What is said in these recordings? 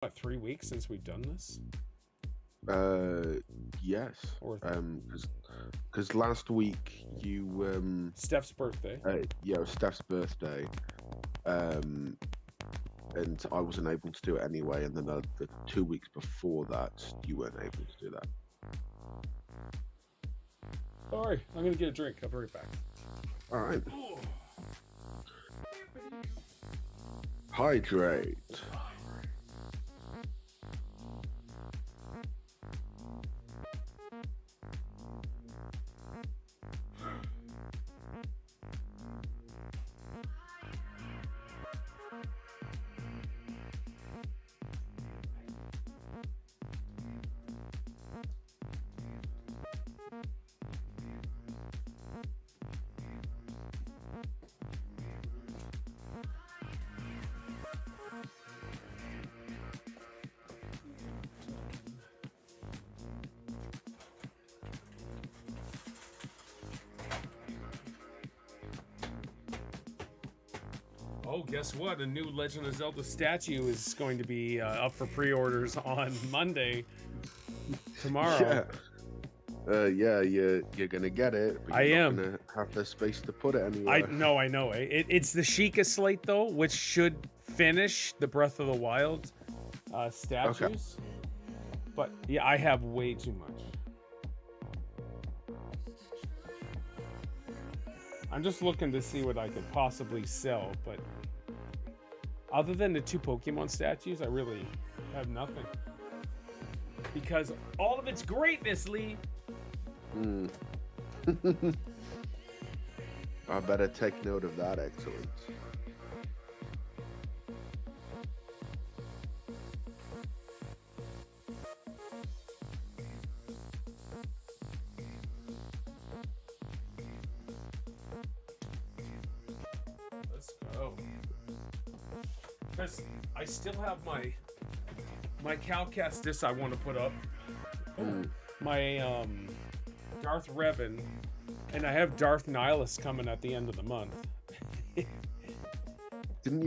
what, 3 weeks since we've done this? Yes. Or Because last week you Steph's birthday. yeah, it was Steph's birthday, and I wasn't able to do it anyway. And then the 2 weeks before that, you weren't able to do that. Sorry, I'm gonna get a drink. I'll be right back. All right. Hydrate. Oh, guess what? A new Legend of Zelda statue is going to be up for pre-orders on Monday. Tomorrow. Yeah. You're gonna get it. But I you're am. not gonna have the space to put it anywhere. I know. It's the Sheikah slate though, which should finish the Breath of the Wild statues. Okay. But yeah, I have way too much. I'm just looking to see what I could possibly sell, but other than the 2 Pokemon statues, I really have nothing. Because all of its greatness, Lee. I better take note of that excellence. Let's go. Because I still have my Calcast disc I want to put up. My Darth Revan, and I have Darth Nihilus coming at the end of the month. Didn't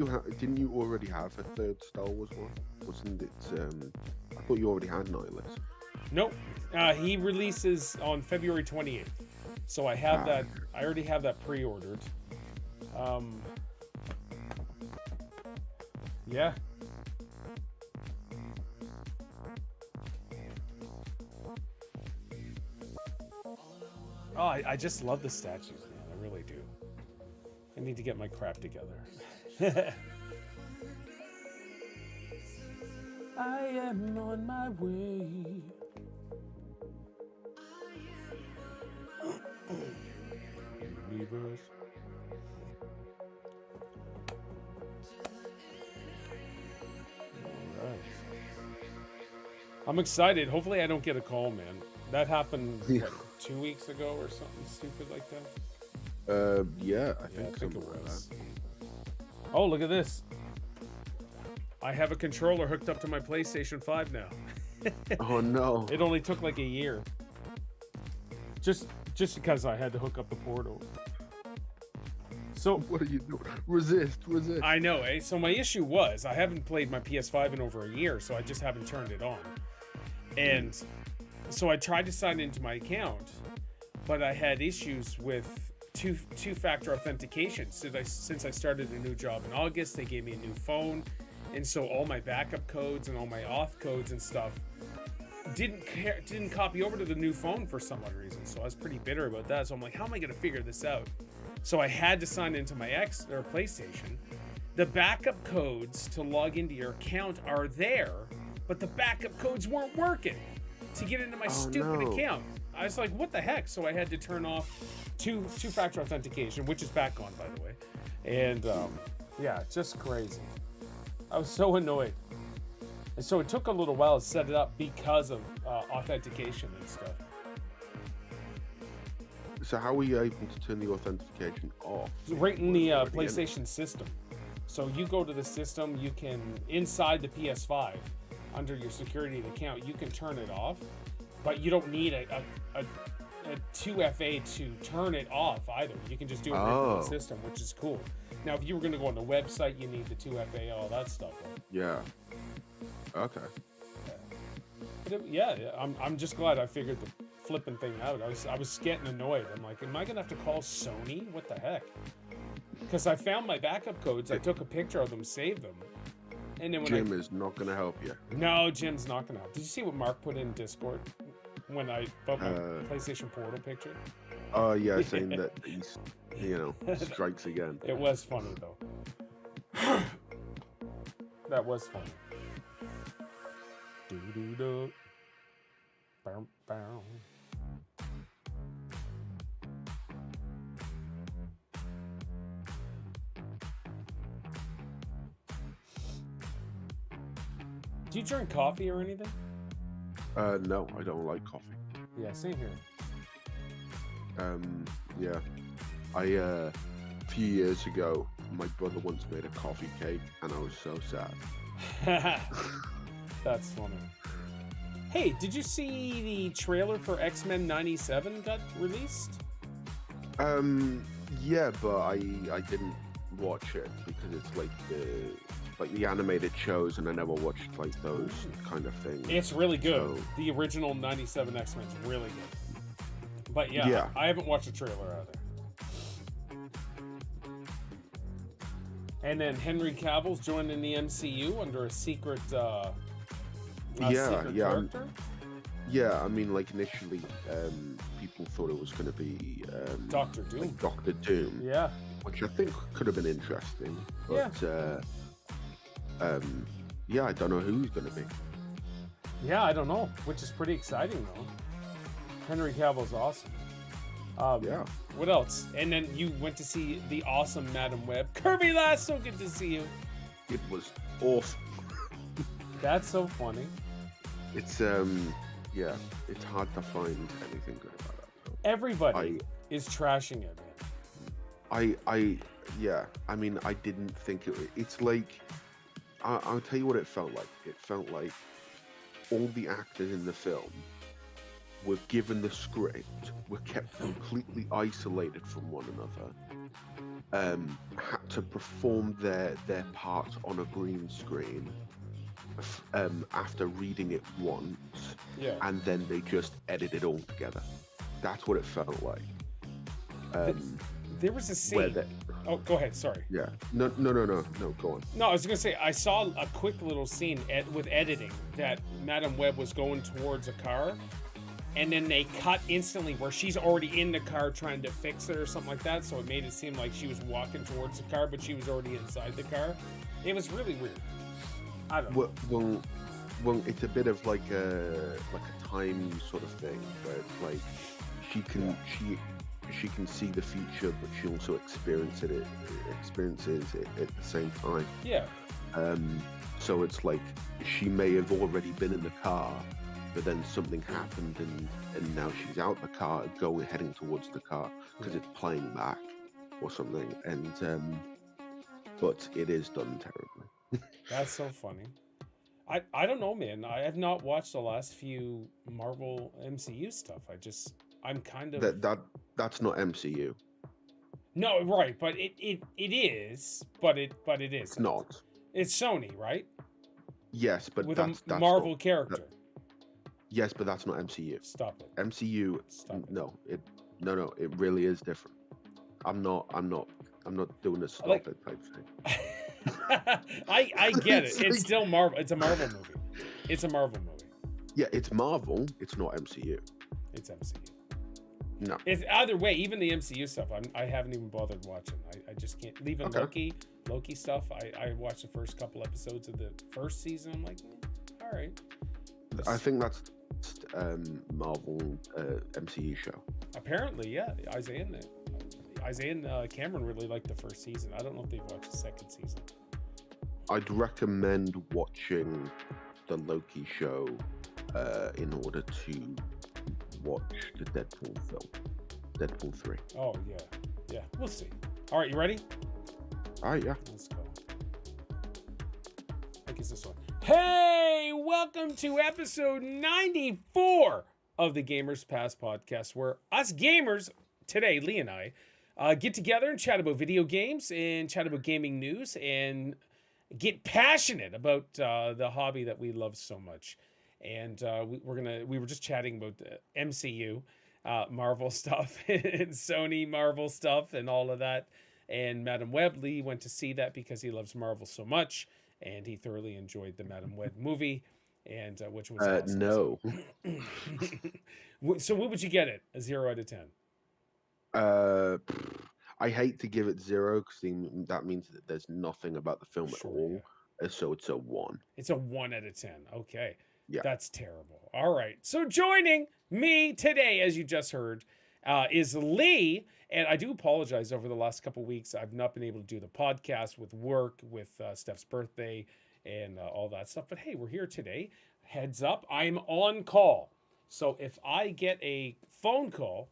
you already have a third Star Wars one? Wasn't it? I thought you already had Nihilus. Nope. He releases on February 28th. So I have that. I already have that pre-ordered. Yeah. Oh, I just love the statues, man. I really do. I need to get my crap together. I am on my way. Believers. All right. I'm excited. Hopefully I don't get a call, man. That happened what, 2 weeks ago or something stupid like that. Yeah, I think it like was. Oh, look at this. I have a controller hooked up to my PlayStation 5 now. Oh no. It only took like a year. Just because I had to hook up the portal. So What are you doing? Resist. I know, eh? So my issue was I haven't played my PS5 in over a year, so I just haven't turned it on. And so I tried to sign into my account, but I had issues with two-factor authentication. Since I started a new job in August, they gave me a new phone, and so all my backup codes and all my auth codes and stuff didn't copy over to the new phone for some odd reason. So I was pretty bitter about that. So I'm like, how am I going to figure this out? So I had to sign into my PlayStation. The backup codes to log into your account are there, but the backup codes weren't working to get into my stupid account. I was like, what the heck? So I had to turn off two-factor authentication, which is back on, by the way. And yeah, just crazy. I was so annoyed. And so it took a little while to set it up because of authentication and stuff. So how were you able to turn the authentication off? Right in the PlayStation system. So you go to the system, you can, inside the PS5, under your security account, you can turn it off, but you don't need a 2FA to turn it off either. You can just do it right in the system, which is cool. Now, if you were going to go on the website, you need the 2FA, all that stuff. Right? Yeah. Okay. But I'm just glad I figured the flipping thing out. I was getting annoyed. I'm like, am I gonna have to call Sony? What the heck? Because I found my backup codes. I took a picture of them, saved them, and then when Jim is not gonna help you. No, Jim's not gonna help. Did you see what Mark put in Discord when I put my PlayStation Portal picture? Oh yeah, saying that he's, strikes again. It was funny though. That was funny. Do do do. Bow bow. Do you drink coffee or anything? No, I don't like coffee. Yeah, same here. Yeah. A few years ago, my brother once made a coffee cake, and I was so sad. That's funny. Hey, did you see the trailer for X-Men 97 got released? Yeah, but I didn't watch it because it's like the animated shows, and I never watched like those kind of things. It's really good. So, the original 97 X-Men is really good. But yeah, I haven't watched the trailer either. And then Henry Cavill's joining the MCU under a secret character? Yeah, I mean, like initially, people thought it was going to be Doctor Doom. Like Doctor Doom. Yeah. Which I think could have been interesting. But I don't know who he's going to be. Yeah, I don't know, which is pretty exciting though. Henry Cavill's awesome. Yeah. What else? And then you went to see the awesome Madam Web. Kirby Last, so good to see you. It was awesome. That's so funny. It's it's hard to find anything good about that. So Everybody is trashing it, man. I mean, I didn't think it's like, I'll tell you what it felt like. It felt like all the actors in the film were given the script, were kept completely isolated from one another, had to perform their parts on a green screen after reading it once, and then they just edited it all together. That's what it felt like. There was a scene. Oh, go ahead. Sorry. Yeah. No. Go on. No, I was gonna say I saw a quick little scene with editing that Madam Web was going towards a car, and then they cut instantly where she's already in the car trying to fix it or something like that. So it made it seem like she was walking towards the car, but she was already inside the car. It was really weird. I don't know. Well, it's a bit of like a time sort of thing where it's like she can see the future, but she also experiences it at the same time. Yeah. So it's like she may have already been in the car, but then something happened and now she's out the car, heading towards the car because it's playing back or something. And but it is done terribly. That's so funny. I don't know, man. I have not watched the last few Marvel MCU stuff. I'm kind of that's not MCU. No, right, but it is, but it is. It's not. It's Sony, right? Yes, but with that's a Marvel character. Yes, but that's not MCU. Stop it. MCU. Stop it. No, it really is different. I'm not doing a stop it type thing. I get it. It's still Marvel. It's a Marvel movie. It's a Marvel movie. Yeah, it's Marvel. It's not MCU. It's MCU. No. It's either way. Even the MCU stuff, I haven't even bothered watching. I just can't. Even Loki stuff. I watched the first couple episodes of the first season. I'm like, all right. I think that's Marvel MCU show. Apparently, yeah. Isaiah and Cameron really liked the first season. I don't know if they've watched the second season. I'd recommend watching the Loki show in order to watch the Deadpool film, Deadpool 3. Oh, yeah. We'll see. All right, you ready? All right, yeah. Let's go. I think it's this one. Hey, welcome to episode 94 of the Gamers Pass podcast, where us gamers, today, Lee and I, get together and chat about video games and chat about gaming news and, get passionate about the hobby that we love so much. And we were just chatting about the MCU, Marvel stuff, and Sony Marvel stuff, and all of that. And Madam Web Lee went to see that because he loves Marvel so much, and he thoroughly enjoyed the Madam Web movie, and which was awesome. No. So what would you get it? A 0 out of 10? I hate to give it 0 because that means that there's nothing about the film at all. Yeah. So it's a 1. It's a 1 out of 10. Okay. Yeah. That's terrible. All right. So joining me today, as you just heard, is Lee. And I do apologize over the last couple of weeks. I've not been able to do the podcast with work, with Steph's birthday, and all that stuff. But hey, we're here today. Heads up, I'm on call. So if I get a phone call,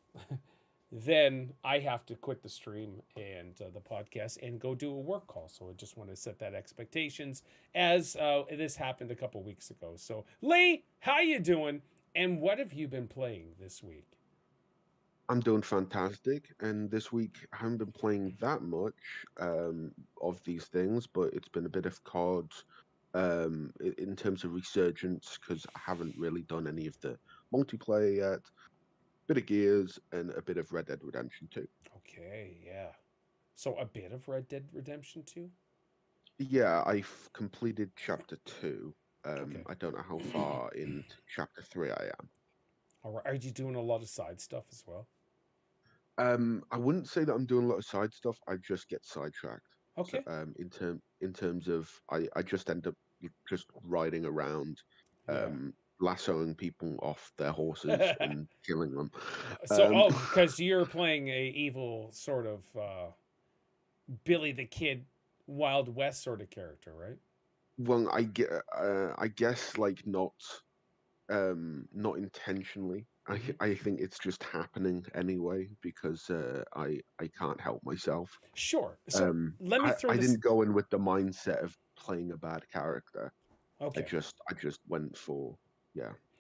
then I have to quit the stream and the podcast and go do a work call. So I just want to set that expectations as this happened a couple weeks ago. So Lee, how you doing? And what have you been playing this week? I'm doing fantastic. And this week I haven't been playing that much of these things, but it's been a bit of COD in terms of resurgence because I haven't really done any of the multiplayer yet. Bit of Gears and a bit of Red Dead Redemption 2. Okay, yeah. So a bit of Red Dead Redemption 2? Yeah, I've completed Chapter 2. Okay. I don't know how far into Chapter 3 I am. All right. Are you doing a lot of side stuff as well? I wouldn't say that I'm doing a lot of side stuff. I just get sidetracked. Okay. So, in terms of I just end up just riding around, lassoing people off their horses and killing them. So, because you're playing a evil sort of Billy the Kid, Wild West sort of character, right? Well, I guess like not intentionally. I think it's just happening anyway because I can't help myself. Sure. So let me throw I didn't go in with the mindset of playing a bad character. Okay. I just went for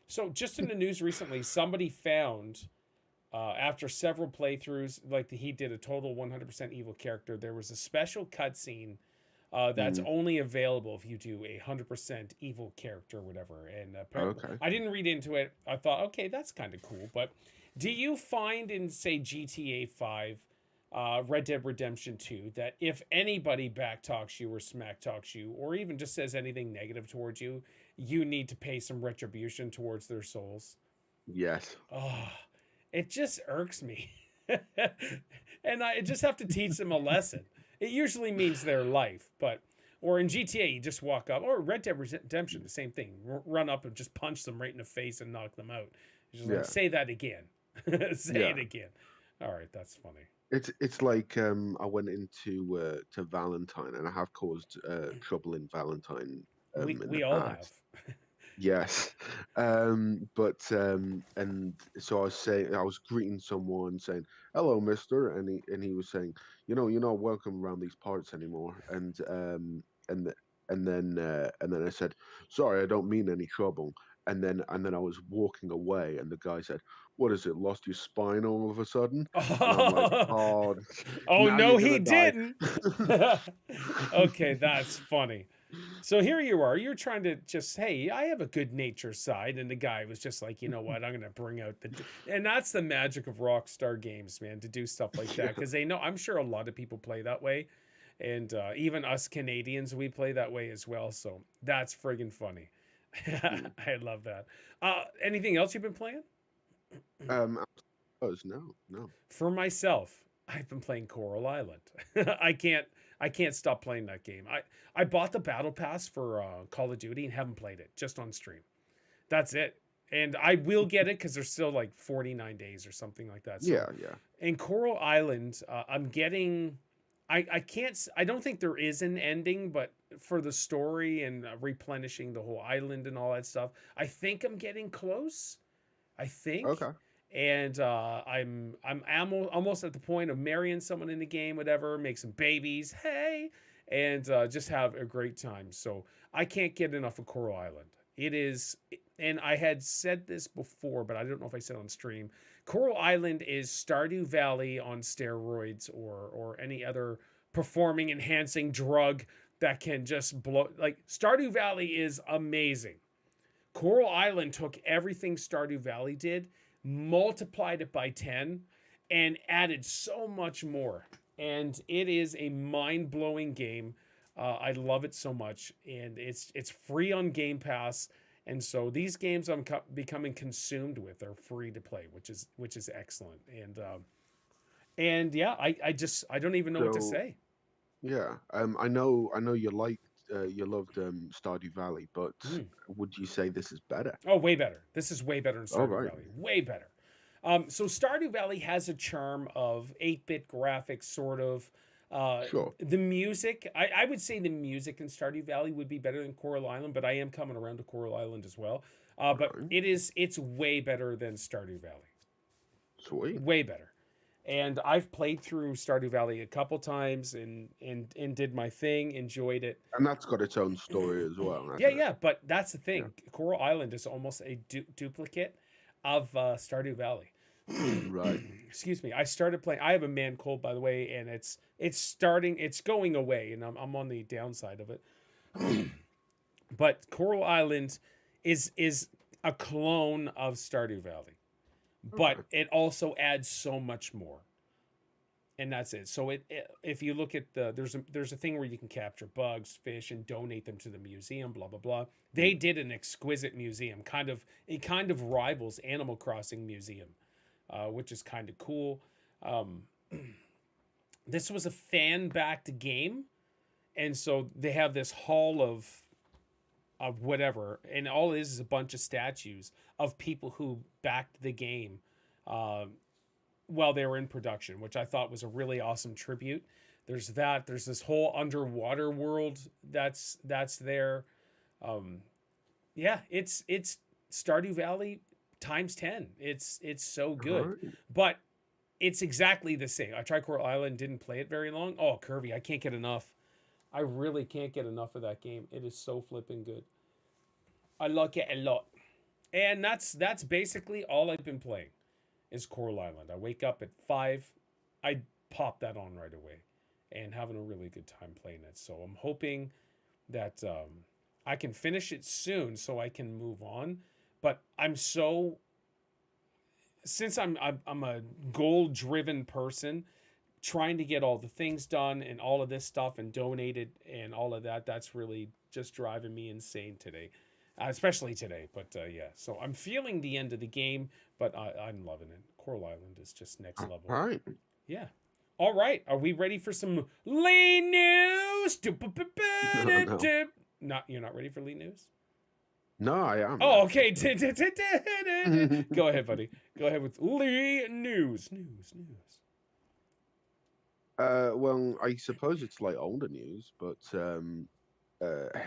So just in the news recently, somebody found after several playthroughs, like he did a total 100% evil character, there was a special cutscene that's only available if you do a 100% evil character or whatever. And apparently, I didn't read into it. I thought, okay, that's kind of cool. But do you find in, say, GTA 5, Red Dead Redemption 2, that if anybody backtalks you or smack talks you, or even just says anything negative towards you, you need to pay some retribution towards their souls? Yes. Oh, it just irks me. And I just have to teach them a lesson. It usually means their life, or in GTA, you just walk up, or Red Dead Redemption, the same thing. Run up and just punch them right in the face and knock them out. Just like, say that again. Say it again. All right, that's funny. It's like I went into to Valentine, and I have caused trouble in Valentine. We all have. Yes, but and so I was greeting someone saying, "Hello, Mister," and he was saying, "You're not welcome around these parts anymore." And then I said, "Sorry, I don't mean any trouble." And then I was walking away, and the guy said, "What is it? Lost your spine all of a sudden?" And I'm like, "Oh, no, he didn't." Okay, that's funny. So here you are. You're trying to just, hey, I have a good nature side, and the guy was just like, you know what? I'm gonna bring out and that's the magic of Rockstar Games, man, to do stuff like that because they know. I'm sure a lot of people play that way, and even us Canadians, we play that way as well. So that's friggin' funny. I love that. Anything else you've been playing? No. For myself, I've been playing Coral Island. I can't stop playing that game. I bought the battle pass for Call of Duty and haven't played it, just on stream. That's it. And I will get it because there's still like 49 days or something like that. So, yeah. In Coral Island, I'm getting. I don't think there is an ending, but for the story and replenishing the whole island and all that stuff, I think I'm getting close. I think. Okay. And I'm almost at the point of marrying someone in the game, whatever, make some babies, hey, and just have a great time. So I can't get enough of Coral Island. It is, and I had said this before, but I don't know if I said on stream. Coral Island is Stardew Valley on steroids or any other performing enhancing drug that can just blow. Like Stardew Valley is amazing. Coral Island took everything Stardew Valley did, multiplied it by 10, and added so much more. And it is a mind-blowing game. I love it so much, and it's free on Game Pass. And so these games I'm becoming consumed with are free to play, which is excellent. And yeah, I don't even know what to So say. yeah, I know you loved Stardew Valley, but Mm. would you say this is better? Oh, way better. This is way better than All Stardew right. Valley. Way better. So Stardew Valley has a charm of 8-bit graphics, sort of. Sure. The music, I would say the music in Stardew Valley would be better than Coral Island, but I am coming around to Coral Island as well. But Right. it's way better than Stardew Valley. Sweet. Way better. And I've played through Stardew Valley a couple times and did my thing, enjoyed it. And that's got its own story as well, Yeah, hasn't it? yeah, but that's the Yeah. thing. Coral Island is almost a duplicate of Stardew Valley. Right. Excuse me. I started playing. I have a man cold, by the way, and it's going away, and I'm on the downside of it. But Coral Island is a clone of Stardew Valley, but Okay. it also adds so much more. And that's it. So if you look at there's a thing where you can capture bugs, fish, and donate them to the museum. Blah blah blah. They did an exquisite museum. It kind of rivals Animal Crossing Museum, which is kind of cool. Um, this was a fan backed game, and so they have this hall of whatever, and all it is a bunch of statues of people who backed the game. While they were in production, which I thought was a really awesome tribute. There's that. There's this whole underwater world that's there. Yeah, it's Stardew Valley times 10. It's so good, Right. but it's exactly the same. I tried Coral Island, didn't play it very long. Oh, Kirby, I can't get enough. I really can't get enough of that game. It is so flipping good. I like it a lot, and that's basically all I've been playing. Is Coral Island. I wake up at 5. I pop that on right away and having a really good time playing it. So I'm hoping that I can finish it soon so I can move on. But since I'm a goal driven person, trying to get all the things done and all of this stuff and donated and all of that, that's really just driving me insane today. Especially today, but yeah. So I'm feeling the end of the game, but I'm loving it. Coral Island is just next level. Right. Yeah. All right. Are we ready for some Lee news? No. Not you're not ready for Lee news? No, I am. Oh, okay. Go ahead, buddy. Go ahead with Lee news. Well, I suppose it's like older news, but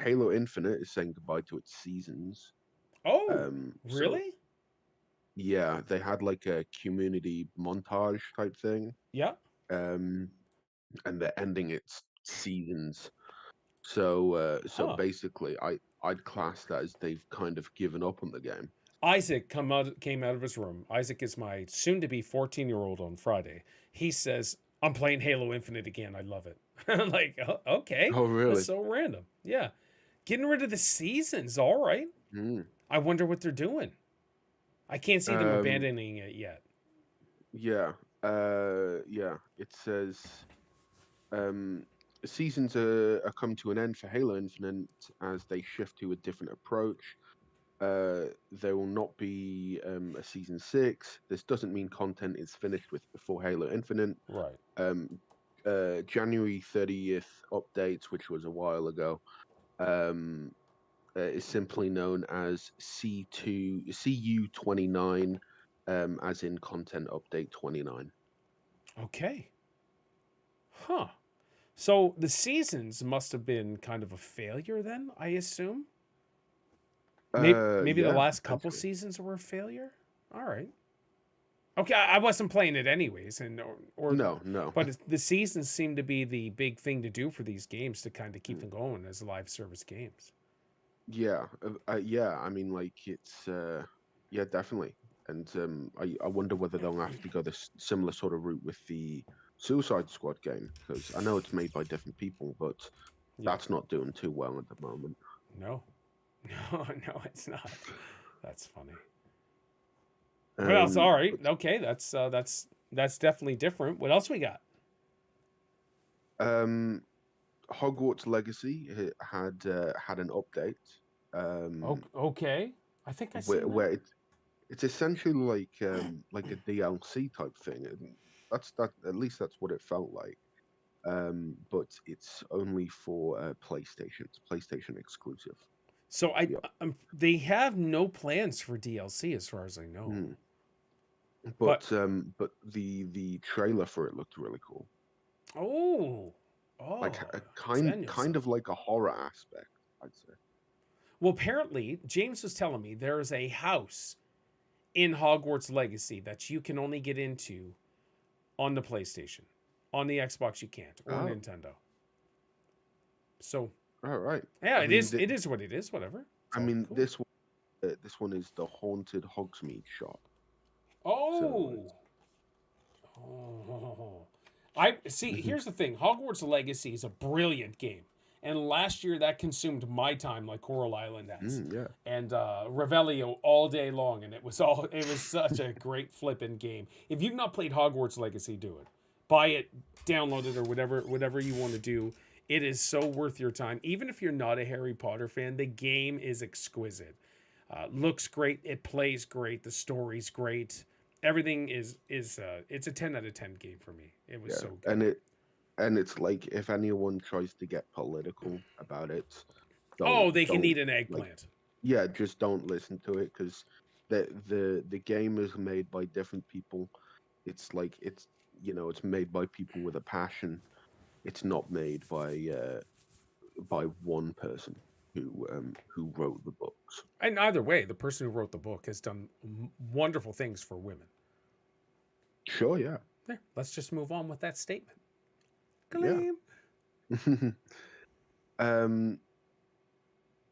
Halo Infinite is saying goodbye to its seasons. Oh, So really? yeah, they had like a community montage type thing, Yeah. and they're ending its seasons. So Huh. basically, I'd class that as they've kind of given up on the game. Isaac came out of his room. Isaac is my soon-to-be 14-year-old on Friday. He says, I'm playing Halo Infinite again. I love it. I'm like, oh, okay. Oh, really? That's so random. Yeah. Getting rid of the seasons. All right. Mm. I wonder what they're doing. I can't see them Um, abandoning it yet. Yeah. Yeah. It says seasons are come to an end for Halo Infinite as they shift to a different approach. There will not be a season 6. This doesn't mean content is finished with for Halo Infinite. Right. January 30th update, which was a while ago, is simply known as CU29, as in content update 29. Okay. Huh. So the seasons must have been kind of a failure then, I assume? Maybe the Yeah, last couple potentially. seasons were a failure? All right. Okay, I wasn't playing it anyways, or No. but the seasons seem to be the big thing to do for these games to kind of keep them going as live service games. Yeah, yeah. I mean, like it's yeah, definitely. And I wonder whether they'll have to go this similar sort of route with the Suicide Squad game, because I know it's made by different people, but Yeah. That's not doing too well at the moment. No. No, it's not. That's funny. What else? All right. Okay, that's definitely different. What else we got? Hogwarts Legacy had an update. Okay. I think I seen Where that. it's essentially like a DLC type thing, and that at least that's what it felt like. But it's only for PlayStation. It's PlayStation exclusive. So Yep. they have no plans for DLC as far as I know. Mm. But But the trailer for it looked really cool. oh, Like a Danielson. kind of like a horror aspect, I'd say. Well, apparently James was telling me there is a house in Hogwarts Legacy that you can only get into on the PlayStation. On the Xbox you can't, or Oh, Nintendo. So all right. yeah, I it mean, is. It is what it is. Whatever. It's I all mean, cool. this one is the Haunted Hogsmeade shop. So Oh. Oh. I see. Here's the thing. Hogwarts Legacy is a brilliant game, and last year that consumed my time like Coral Island has, yeah, and Revelio all day long, and it was such a great flippin' game. If you've not played Hogwarts Legacy, do it. Buy it, download it, or whatever you want to do. It is so worth your time. Even if you're not a Harry Potter fan, the game is exquisite. Looks great. It plays great. The story's great. Everything is it's a 10 out of 10 game for me. It was yeah, so good. and it's like if anyone tries to get political about it, They can don't eat an like eggplant. yeah, just don't listen to it because the game is made by different people. It's like it's made by people with a passion. It's not made by one person who wrote the books. And either way, the person who wrote the book has done wonderful things for women. Sure, yeah, There, let's just move on with that statement. yeah. Gleam. um,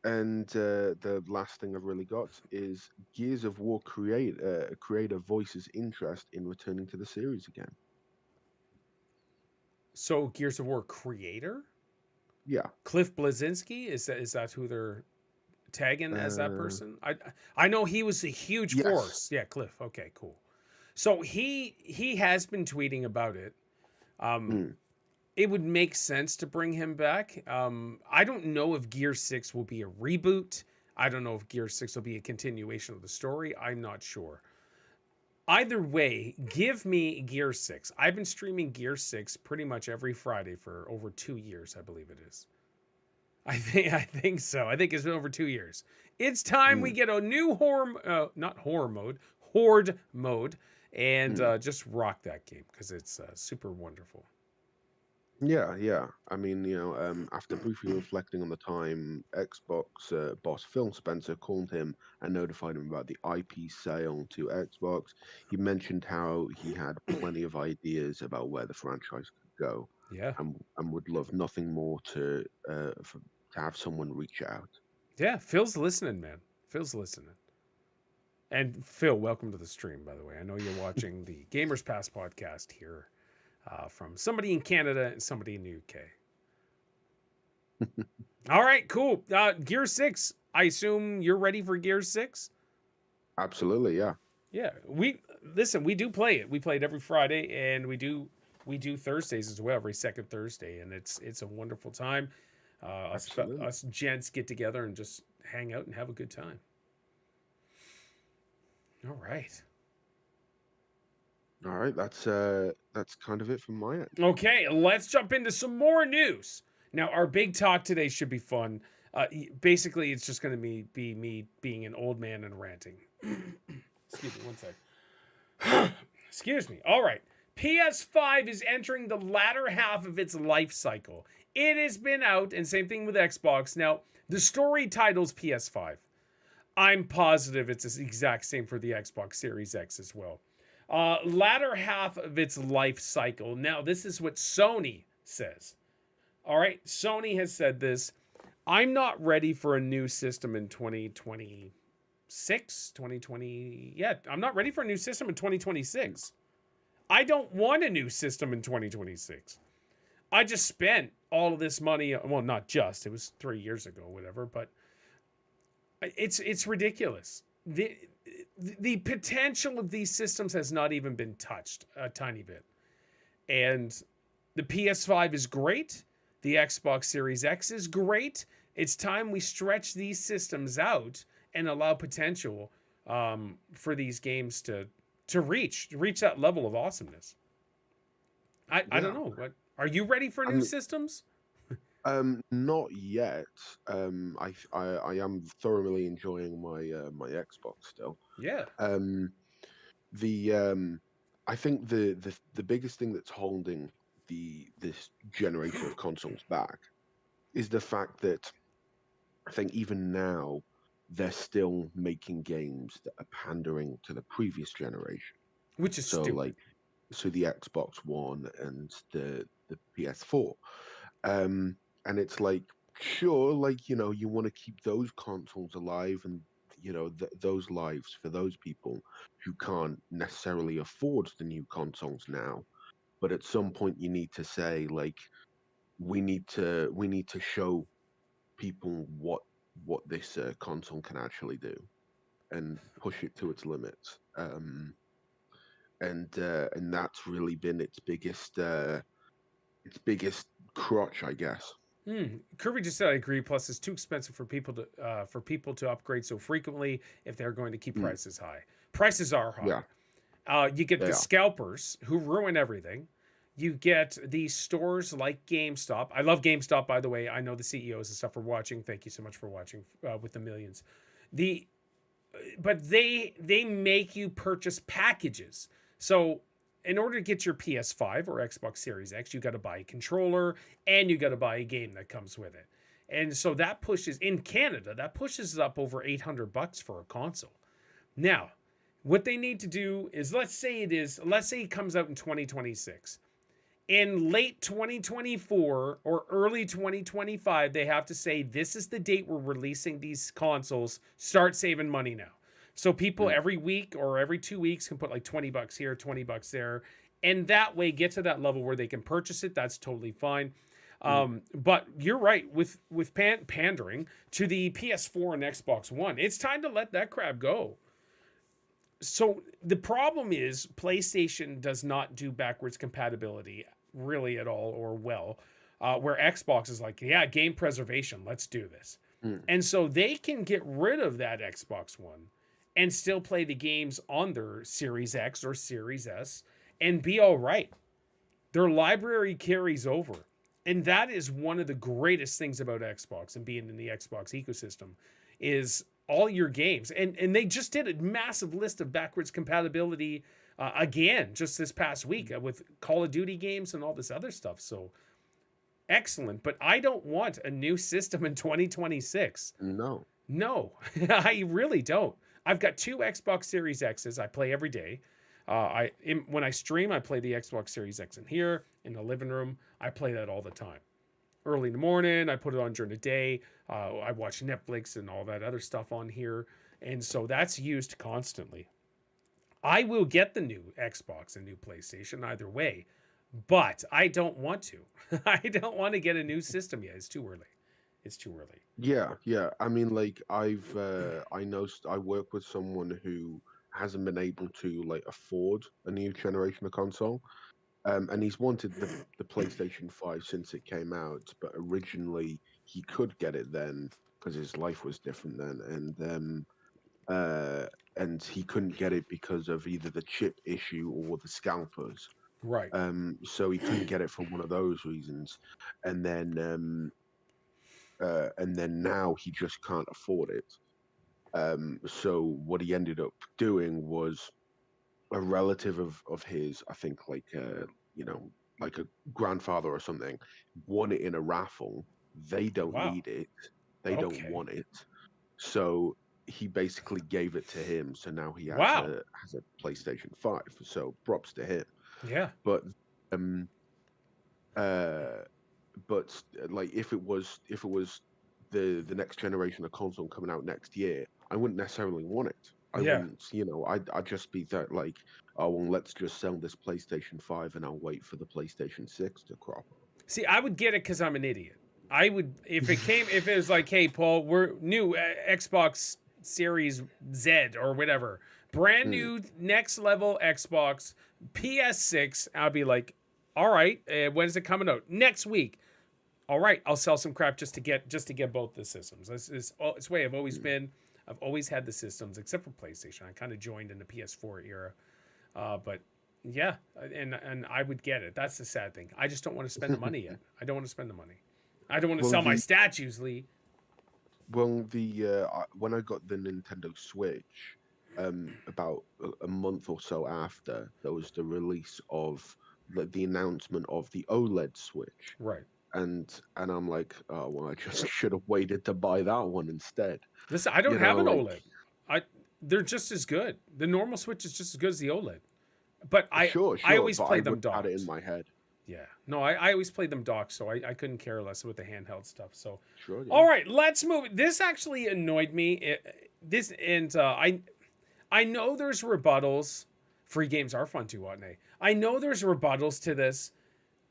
and the last thing I've really got is Gears of War creator voices interest in returning to the series again. So Gears of War creator? Yeah. Cliff Blazinski? Is that who they're tagging as that Uh, person? I know he was a huge yes. force. Yeah, Cliff. Okay, cool. So he has been tweeting about it. Mm. It would make sense to bring him back. I don't know if Gear 6 will be a reboot. I don't know if Gear 6 will be a continuation of the story. I'm not sure. Either way, give me Gear 6. I've been streaming Gear 6 pretty much every Friday for over 2 years, I believe it is. I think so. I think it's been over 2 years. It's time we Mm. get a new horde mode, and Mm. just rock that game because it's super wonderful. Yeah. I mean, after briefly reflecting on the time, Xbox boss Phil Spencer called him and notified him about the IP sale to Xbox. He mentioned how he had plenty of ideas about where the franchise could go, Yeah. and would love nothing more to have someone reach out. Yeah, Phil's listening, man. Phil's listening. And Phil, welcome to the stream, by the way. I know you're watching the Gamers Pass podcast here from somebody in Canada and somebody in the UK. All right, cool. Gear 6. I assume you're ready for Gear 6? Absolutely, yeah. Yeah. We do play it. We play it every Friday, and we do Thursdays as well, every second Thursday, and it's a wonderful time. Absolutely. Us gents get together and just hang out and have a good time. All right. All right, that's kind of it from my end. Okay, let's jump into some more news. Now, our big talk today should be fun. Basically, it's just going to be me being an old man and ranting. Excuse me, one sec. Excuse me. All right. PS5 is entering the latter half of its life cycle. It has been out, and same thing with Xbox. Now, the story titles PS5. I'm positive it's the exact same for the Xbox Series X as well. Latter half of its life cycle. Now, this is what Sony says. All right, Sony has said this. I'm not ready for a new system in 2026, 2020. Yeah, I'm not ready for a new system in 2026. I don't want a new system in 2026. I just spent all of this money. Well, not just, it was 3 years ago, whatever, but it's ridiculous. The potential of these systems has not even been touched a tiny bit. And the PS5 is great. The Xbox Series X is great. It's time we stretch these systems out and allow potential for these games to reach that level of awesomeness. I don't know. What are you ready for new systems? Not yet. I am thoroughly enjoying my Xbox still. Yeah. I think the biggest thing that's holding this generation of consoles back is the fact that I think even now they're still making games that are pandering to the previous generation. Which is stupid. So the Xbox One and the PS4. And it's like, sure, like, you want to keep those consoles alive and, those lives for those people who can't necessarily afford the new consoles now. But at some point you need to say, like, we need to show people what this console can actually do and push it to its limits. And that's really been its biggest crutch, I guess. Kirby just said I agree. Plus, it's too expensive for people to upgrade so frequently if they're going to keep prices high. Prices are high. Yeah. You get the scalpers who ruin everything. You get these stores like GameStop. I love GameStop, by the way. I know the CEOs and stuff are watching. Thank you so much for watching with the millions. But they make you purchase packages. So in order to get your PS5 or Xbox Series X, you got to buy a controller and you got to buy a game that comes with it. And so that pushes in Canada, that pushes up over $800 for a console. Now, what they need to do is let's say it comes out in 2026. In late 2024 or early 2025, they have to say this is the date we're releasing these consoles. Start saving money now. So people every week or every 2 weeks can put like $20 here, $20 there, and that way get to that level where they can purchase it. That's totally fine. But you're right with pandering to the PS4 and Xbox One. It's time to let that crap go. So the problem is PlayStation does not do backwards compatibility really at all or well, where Xbox is like, yeah, game preservation, let's do this. And so they can get rid of that Xbox One and still play the games on their Series X or Series S and be all right. Their library carries over. And that is one of the greatest things about Xbox and being in the Xbox ecosystem is all your games. And they just did a massive list of backwards compatibility again, just this past week with Call of Duty games and all this other stuff. So excellent. But I don't want a new system in 2026. No, I really don't. I've got 2 Xbox Series X's. I play every day. When I stream, I play the Xbox Series X in here in the living room. I play that all the time. Early in the morning, I put it on during the day. I watch Netflix and all that other stuff on here. And so that's used constantly. I will get the new Xbox and new PlayStation either way, but I don't want to. I don't want to get a new system yet. It's too early. Yeah. I mean, like I work with someone who hasn't been able to like afford a new generation of console, and he's wanted the PlayStation 5 since it came out, but originally he could get it then because his life was different then, and he couldn't get it because of either the chip issue or the scalpers. Right. So he couldn't get it for one of those reasons, and then now he just can't afford it. So what he ended up doing was a relative of his, I think like like a grandfather or something, won it in a raffle. They don't need it. They don't want it. So he basically gave it to him. So now he has a PlayStation 5. So props to him. Yeah. But like if it was the next generation of console coming out next year, I wouldn't necessarily want it. I wouldn't, I'd just be that like, oh well, let's just sell this PlayStation 5 and I'll wait for the PlayStation 6 to crop up. See, I would get it because I'm an idiot. I would if it was like, hey, Paul, we're new Xbox Series Z or whatever, brand new next level Xbox PS6. I'd be like, all right, when is it coming out? Next week. All right, I'll sell some crap just to get both the systems. It's the way I've always been. I've always had the systems, except for PlayStation. I kind of joined in the PS4 era, but yeah, and I would get it. That's the sad thing. I just don't want to spend the money yet. I don't want to spend the money. I don't want to sell my statues, Lee. Well, when I got the Nintendo Switch, about a month or so after, there was the release of the announcement of the OLED Switch. Right. And I'm like, oh well, I just should have waited to buy that one instead. Listen, I don't have an OLED. They're just as good. The normal Switch is just as good as the OLED. But I always play them docked. I had it in my head. Yeah. No, I always played them docked, so I couldn't care less with the handheld stuff. So, sure, yeah. All right, let's move. This actually annoyed me. I know there's rebuttals. Free games are fun too, aren't they? I know there's rebuttals to this,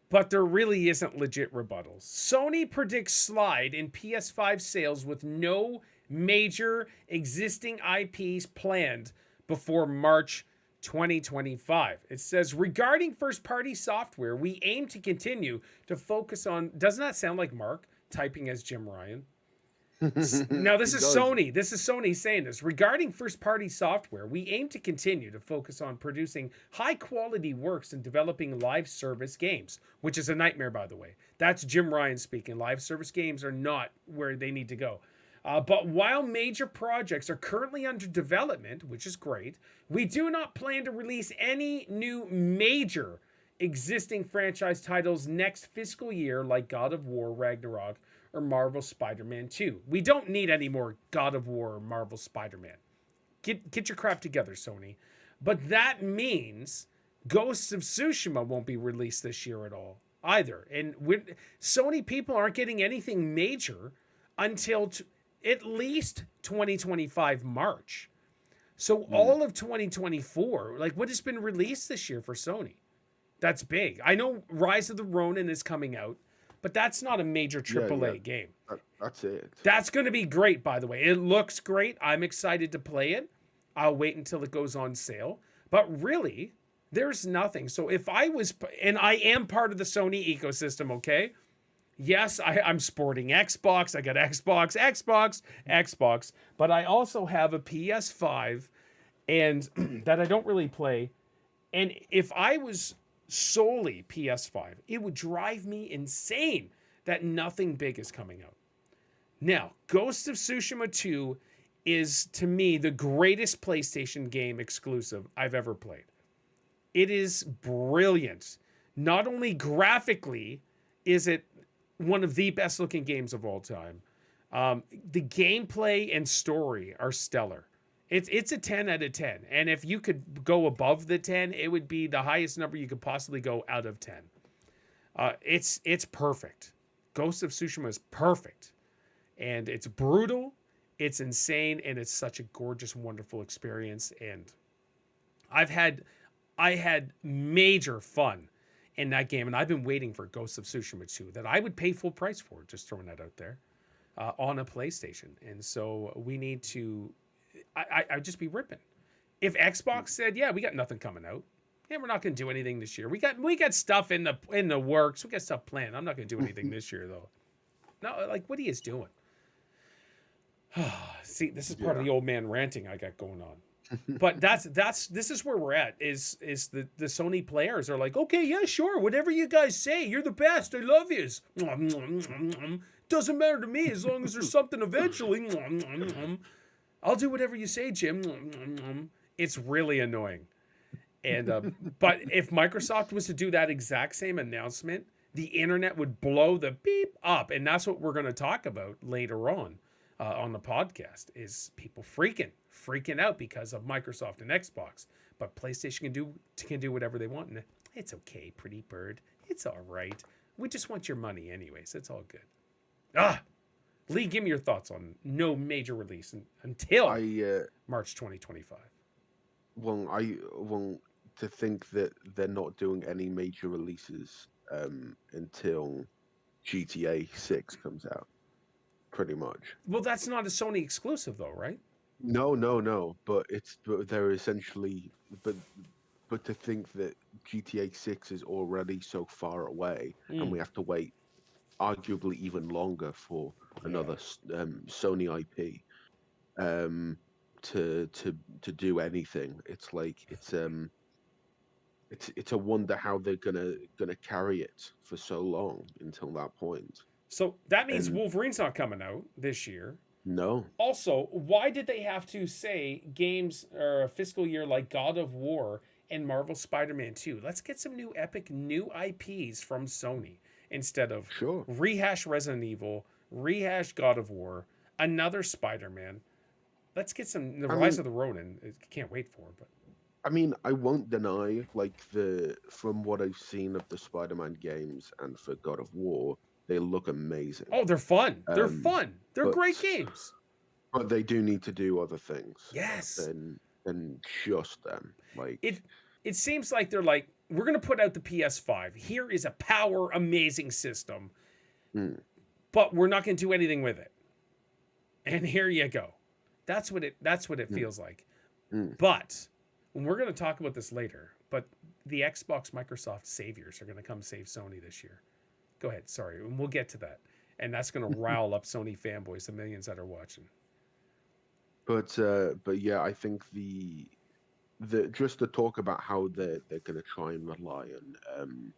but there really isn't legit rebuttals. Sony predicts slide in PS5 sales with no major existing IPs planned before March 2025. It says, regarding first-party software, we aim to continue to focus on... Doesn't that sound like Mark typing as Jim Ryan? Now, this is Sony. This is Sony saying this. Regarding first-party software, we aim to continue to focus on producing high-quality works and developing live service games, which is a nightmare, by the way. That's Jim Ryan speaking. Live service games are not where they need to go. But while major projects are currently under development, which is great, we do not plan to release any new major existing franchise titles next fiscal year like God of War, Ragnarok, or Marvel Spider-Man 2. We don't need any more God of War or Marvel Spider-Man. Get your crap together, Sony. But that means Ghosts of Tsushima won't be released this year at all either. And Sony people aren't getting anything major until at least 2025 March. So all of 2024, like what has been released this year for Sony? That's big. I know Rise of the Ronin is coming out, but that's not a major AAA game. That's it. That's going to be great, by the way. It looks great. I'm excited to play it. I'll wait until it goes on sale. But really, there's nothing. So if I was, and I am part of the Sony ecosystem, okay? Yes, I'm sporting Xbox. I got Xbox. But I also have a PS5 and that I don't really play. And if I was solely PS5, it would drive me insane that nothing big is coming out. Now, Ghost of Tsushima 2 is, to me, the greatest PlayStation game exclusive I've ever played. It is brilliant. Not only graphically is it one of the best looking games of all time, the gameplay and story are stellar. It's a 10 out of 10. And if you could go above the 10, it would be the highest number you could possibly go out of 10. It's perfect. Ghost of Tsushima is perfect. And it's brutal, it's insane, and it's such a gorgeous, wonderful experience. And I had major fun in that game, and I've been waiting for Ghost of Tsushima 2 that I would pay full price for, just throwing that out there, on a PlayStation. And so we need to... I'd just be ripping. If Xbox said, "Yeah, we got nothing coming out. Yeah, we're not going to do anything this year. We got stuff in the works. We got stuff planned. I'm not going to do anything this year, though." No, like what he is doing. See, this is part of the old man ranting I got going on. But this is where we're at. Is the Sony players are like, okay, yeah, sure, whatever you guys say, you're the best. I love yous. Doesn't matter to me as long as there's something eventually. I'll do whatever you say, Jim. It's really annoying. And but if Microsoft was to do that exact same announcement, the internet would blow the beep up. And that's what we're going to talk about later on the podcast, is people freaking out because of Microsoft and Xbox. But PlayStation can do whatever they want. And it's okay, pretty bird. It's all right. We just want your money anyways. It's all good. Lee, give me your thoughts on no major release until March 2025. Well, to think that they're not doing any major releases until GTA 6 comes out, pretty much. Well, that's not a Sony exclusive though, right? No, no, no. But they're essentially but to think that GTA 6 is already so far away, and Mm. we have to wait arguably even longer for Yeah. another Sony IP um, to do anything. It's like it's a wonder how they're gonna carry it for so long until that point. So that means And Wolverine's not coming out this year. no, Also, why did they have to say games or a fiscal year like God of War and Marvel Spider-Man 2? Let's get some new epic new IPs from Sony instead of sure. rehash Resident Evil, rehash God of War, another Spider-Man. Let's get some the I Rise mean, of the Ronin. I can't wait for, but I won't deny, like from what I've seen of the Spider-Man games and for God of War, they look amazing. oh, they're fun. They're Um, fun. They're but great games. but they do need to do other things Yes. than just them. It Like, it seems like they're like, we're gonna put out the PS5. Here is a power amazing system, mm, but we're not gonna do anything with it. And here you go. That's what it mm, feels like. mm. But and we're gonna talk about this later, but the Xbox Microsoft saviors are gonna come save Sony this year. Go ahead, sorry, and we'll get to that. And that's gonna rile up Sony fanboys, the millions that are watching. But yeah, I think the just to talk about how they're gonna try and rely on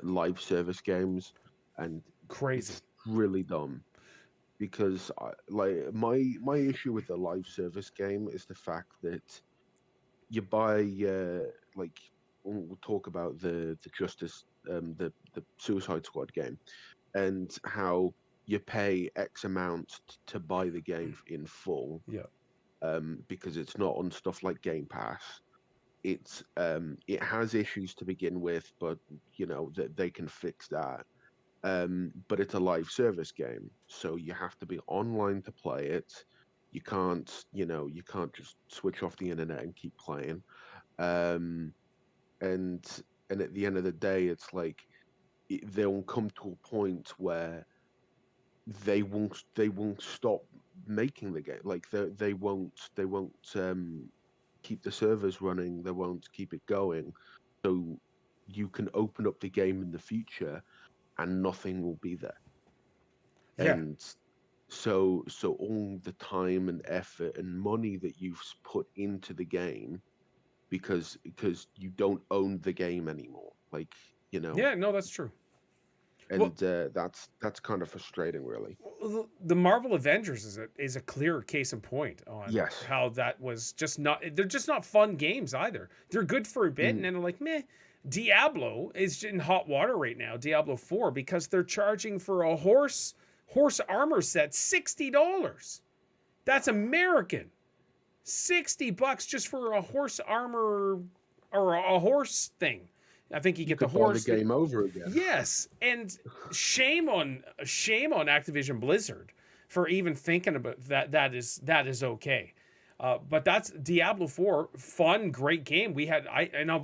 live service games, and Crazy. it's really dumb because like my issue with the live service game is the fact that you buy like we'll talk about the Justice the Suicide Squad game and how you pay X amount to buy the game in full Yeah. because it's not on stuff like Game Pass. It has issues to begin with, but you know that they can fix that. But it's a live service game, so you have to be online to play it. You can't, you can't just switch off the internet and keep playing. Um, and at the end of the day, it's like they'll come to a point where they won't stop making the game. Like they won't keep the servers running. They won't keep it going. So you can open up the game in the future and nothing will be there. Yeah. And so all the time and effort and money that you've put into the game because you don't own the game anymore, like, Yeah, no, that's true. Well, and that's kind of frustrating, really. the Marvel Avengers is a clear case in point on Yes. how that was just not. They're just not fun games either. They're good for a bit, and Mm. then they're like meh. Diablo is in hot water right now. Diablo 4 because they're charging for a horse armor set $60. That's American. $60 just for a horse armor or a horse thing. I think you get the Could buy horse. the game over again. Yes, and shame on Activision Blizzard for even thinking about that. That is okay. But that's Diablo 4, fun, great game.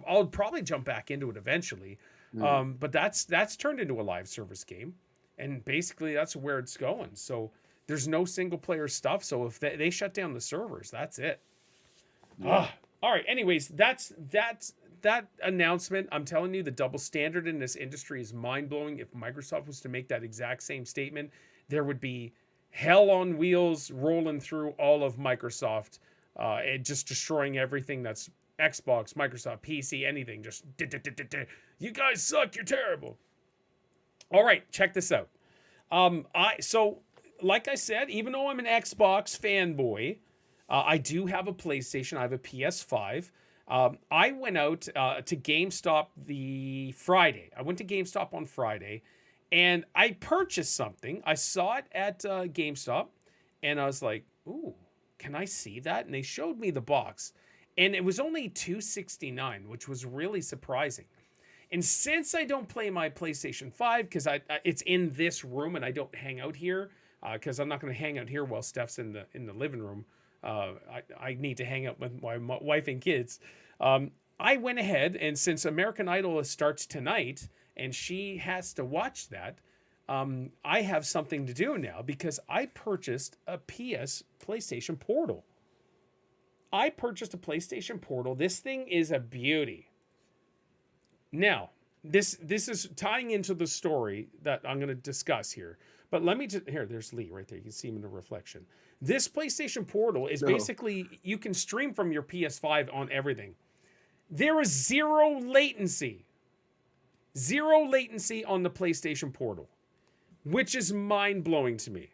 I'll probably jump back into it eventually. Mm. But that's turned into a live service game, and basically that's where it's going. So there's no single player stuff. So if they shut down the servers, that's it. Yeah. All right. Anyways, that's that announcement. I'm telling you, the double standard in this industry is mind blowing. If Microsoft was to make that exact same statement, there would be hell on wheels rolling through all of Microsoft, and just destroying everything that's Xbox, Microsoft, PC, anything. Just you guys suck. You're terrible. All right, check this out. Like I said, even though I'm an Xbox fanboy, I do have a PlayStation. I have a PS5. I went out to GameStop the Friday. I went to GameStop on Friday, and I purchased something. I saw it at GameStop, and I was like, "Ooh, can I see that?" And they showed me the box, and it was only $269, which was really surprising. And since I don't play my PlayStation 5 because it's in this room and I don't hang out here because I'm not going to hang out here while Steph's in the living room. I need to hang out with my wife and kids. I went ahead, and since American Idol starts tonight and she has to watch that, I have something to do now because I purchased a PlayStation Portal. I purchased a PlayStation Portal. This thing is a beauty. Now, this is tying into the story that I'm going to discuss here. But let me just, here, there's Lee right there. You can see him in the reflection. This PlayStation Portal is basically, you can stream from your PS5 on everything. There is zero latency. Zero latency on the PlayStation Portal, which is mind-blowing to me.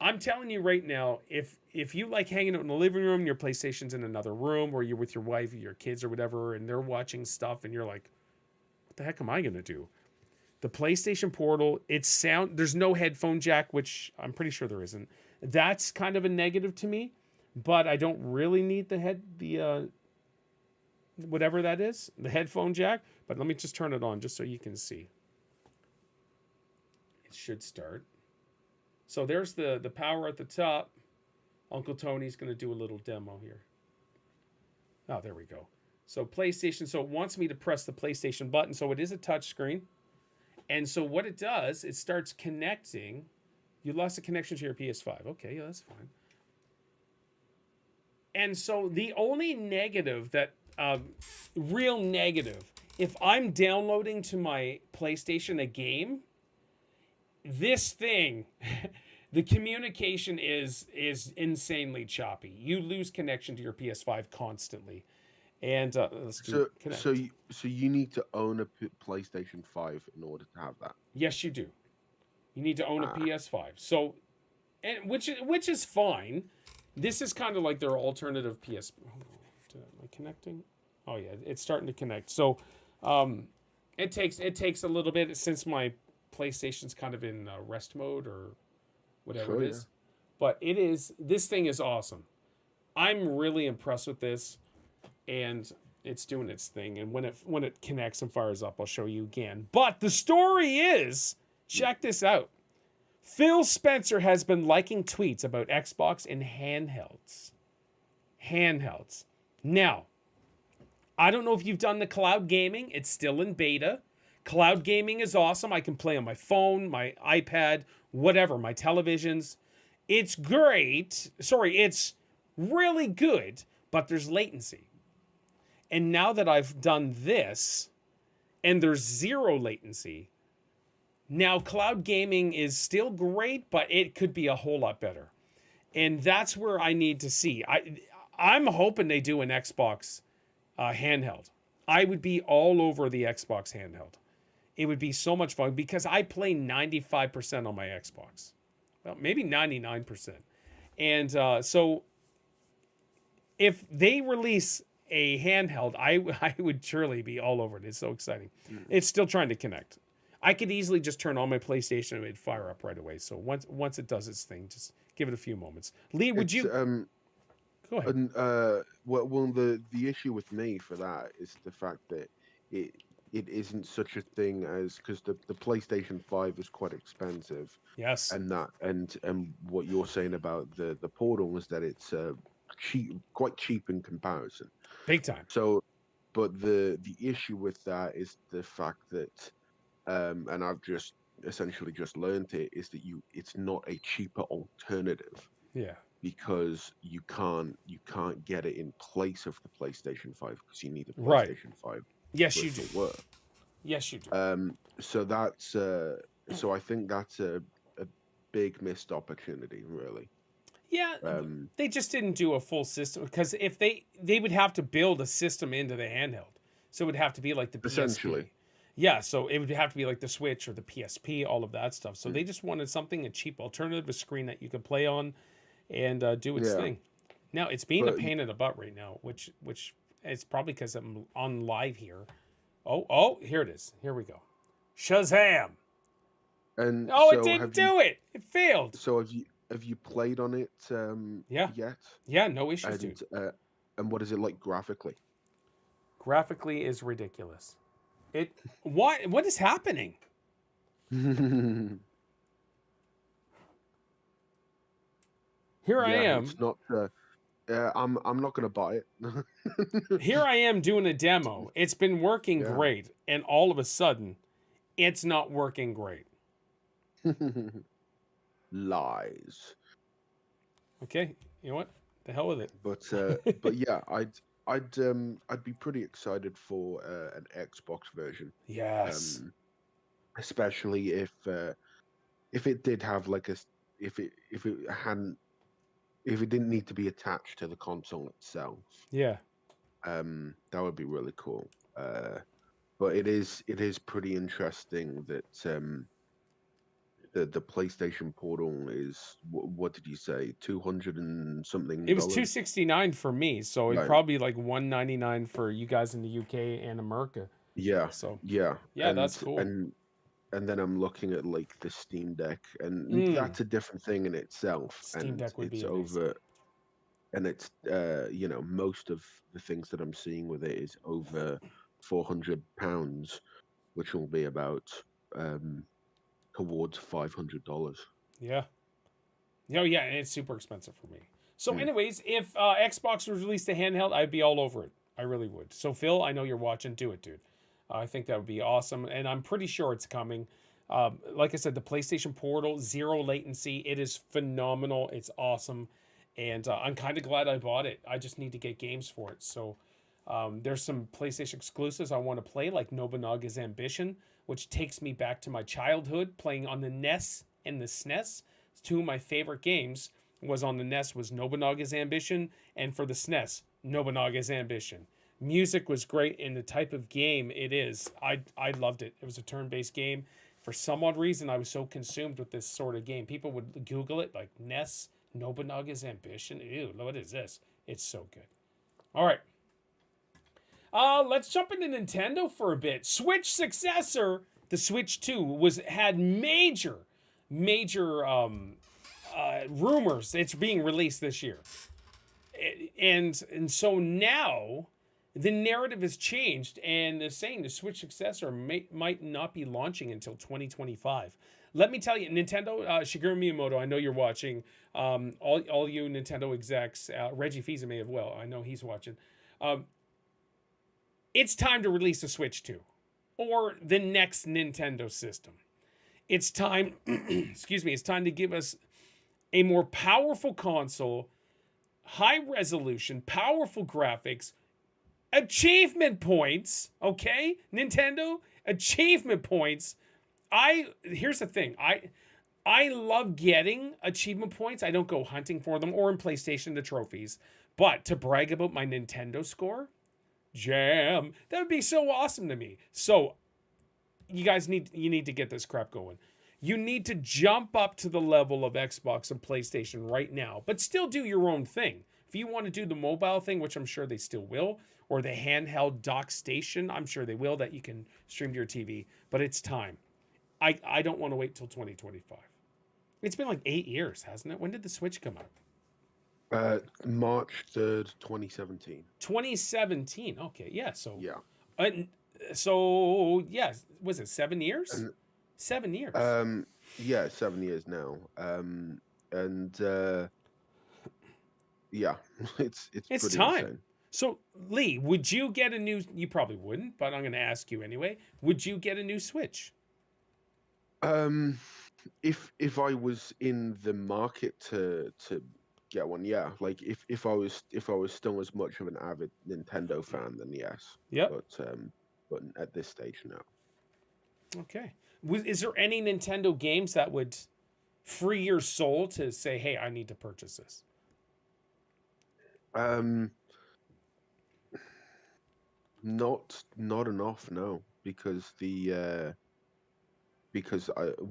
I'm telling you right now, if you like hanging out in the living room, your PlayStation's in another room, or you're with your wife or your kids or whatever, and they're watching stuff, and you're like, what the heck am I going to do? The PlayStation Portal, there's no headphone jack, which I'm pretty sure there isn't. That's kind of a negative to me, but I don't really need whatever that is, the headphone jack. But let me just turn it on just so you can see. It should start. So there's the power at the top. Uncle Tony's going to do a little demo here. Oh, there we go. So PlayStation, so it wants me to press the PlayStation button. So it is a touch screen. And so what it does, it starts connecting. You lost the connection to your PS5. Okay, yeah, that's fine. And so the only negative real negative, if I'm downloading to my PlayStation a game, this thing, the communication is insanely choppy. You lose connection to your PS5 constantly. And let's do connect. So you need to own a PlayStation 5 in order to have that. Yes, you do. You need to own a PS5. So, and which is fine. This is kind of like their alternative PS. Am I connecting? Oh yeah, it's starting to connect. So, it takes a little bit since my PlayStation's kind of in rest mode or whatever it is. Yeah. But this thing is awesome. I'm really impressed with this, and it's doing its thing. And when it connects and fires up, I'll show you again. But the story is, check this out. Phil Spencer has been liking tweets about Xbox and handhelds. Now, I don't know if you've done the cloud gaming. It's still in beta. Cloud gaming is awesome. I can play on my phone, my iPad, whatever, my televisions. It's great. Sorry, it's really good, but there's latency. And now that I've done this, and there's zero latency, now cloud gaming is still great, but it could be a whole lot better. And that's where I need to see. I'm hoping they do an Xbox handheld. I would be all over the Xbox handheld. It would be so much fun because I play 95% on my Xbox. Well, maybe 99%. And so if they release a handheld, I would surely be all over it. It's so exciting. It's still trying to connect. I could easily just turn on my PlayStation and it'd fire up right away. So once it does its thing, just give it a few moments. Lee, would you... Go ahead. And, well, the issue with me for that is the fact that it isn't such a thing as, because the PlayStation 5 is quite expensive. Yes. And what you're saying about the Portal is that it's quite cheap in comparison. Big time. So, but the issue with that is the fact that, and I've just essentially just learned it, is that it's not a cheaper alternative. Yeah. Because you can't get it in place of the PlayStation 5 because you need a Right. PlayStation 5. Yes, you to do. work. Yes, you do. So that's so I think that's a big missed opportunity, really. Yeah, they just didn't do a full system because if they would have to build a system into the handheld, so it would have to be like the PSP. Essentially. Yeah, so it would have to be like the Switch or the PSP, all of that stuff. So they just wanted a cheap alternative, a screen that you could play on, and do its thing. Now it's being a pain in the butt right now, which it's probably because I'm on live here. Oh, here it is. Here we go. Shazam! And it didn't do it. It failed. So have you played on it? Yet? Yeah, no issues, dude. And what is it like graphically? Graphically is ridiculous. What is happening? Here I am. It's not. I'm not gonna buy it. Here I am doing a demo. It's been working Yeah. great, and all of a sudden, it's not working great. Lies. Okay, you know what? The hell with it. But yeah, I'd be pretty excited for an Xbox version. Yes. Um, especially if it did have like if it hadn't if it didn't need to be attached to the console itself. Yeah. That would be really cool. But it is pretty interesting that the PlayStation Portal is what did you say, 200 and something It was dollars? $269 for me, so it'd Right. probably like $199 for you guys in the UK and America. Yeah, So yeah, yeah, that's cool. And then I'm looking at like the Steam Deck, and Mm. that's a different thing in itself. Steam And Deck would be it's amazing. over, and it's most of the things that I'm seeing with it is over £400, which will be about towards $500. Yeah. Oh yeah, and it's super expensive for me. So, Mm. anyways, if Xbox was released a handheld, I'd be all over it. I really would. So, Phil, I know you're watching. Do it, dude. I think that would be awesome, and I'm pretty sure it's coming. Like I said, the PlayStation Portal, zero latency. It is phenomenal. It's awesome, and I'm kind of glad I bought it. I just need to get games for it. So, there's some PlayStation exclusives I want to play, like Nobunaga's Ambition, which takes me back to my childhood playing on the NES and the SNES. Two of my favorite games was on the NES was Nobunaga's Ambition, and for the SNES, Nobunaga's Ambition. Music was great, and the type of game it is, I loved it. It was a turn-based game. For some odd reason, I was so consumed with this sort of game. People would Google it, like NES, Nobunaga's Ambition. Ew, what is this? It's so good. All right. Let's jump into Nintendo for a bit. Switch successor, the Switch 2, had major rumors it's being released this year, and so now the narrative has changed, and they're saying the Switch successor might not be launching until 2025. Let me tell you, Nintendo, Shigeru Miyamoto, I know you're watching. All you Nintendo execs, Reggie Fils-Aimé as well. I know he's watching. It's time to release a Switch 2 or the next Nintendo system. It's time, excuse me, it's time to give us a more powerful console, high resolution, powerful graphics, achievement points, okay? Nintendo, achievement points. Here's the thing. I love getting achievement points. I don't go hunting for them or in PlayStation the trophies, but to brag about my Nintendo score, jam, that would be so awesome to me. So you guys need to get this crap going. You need to jump up to the level of Xbox and PlayStation right now, but still do your own thing. If you want to do the mobile thing, which I'm sure they still will, or the handheld dock station, I'm sure they will, that you can stream to your TV, but it's time. I don't want to wait till 2025. It's been like 8 years, hasn't it? When did the Switch come out? March 3rd, 2017. 2017. Okay, yeah. So Yeah. So yeah, was it 7 years? And 7 years. yeah, 7 years now. And yeah, it's pretty time. insane. So Lee, would you get a new? You probably wouldn't, but I'm going to ask you anyway. Would you get a new Switch? If I was in the market to get one, yeah. Like if I was still as much of an avid Nintendo fan, then yes. Yep. But at this stage, no. Okay. Is there any Nintendo games that would free your soul to say, "Hey, I need to purchase this"? Not enough, no, because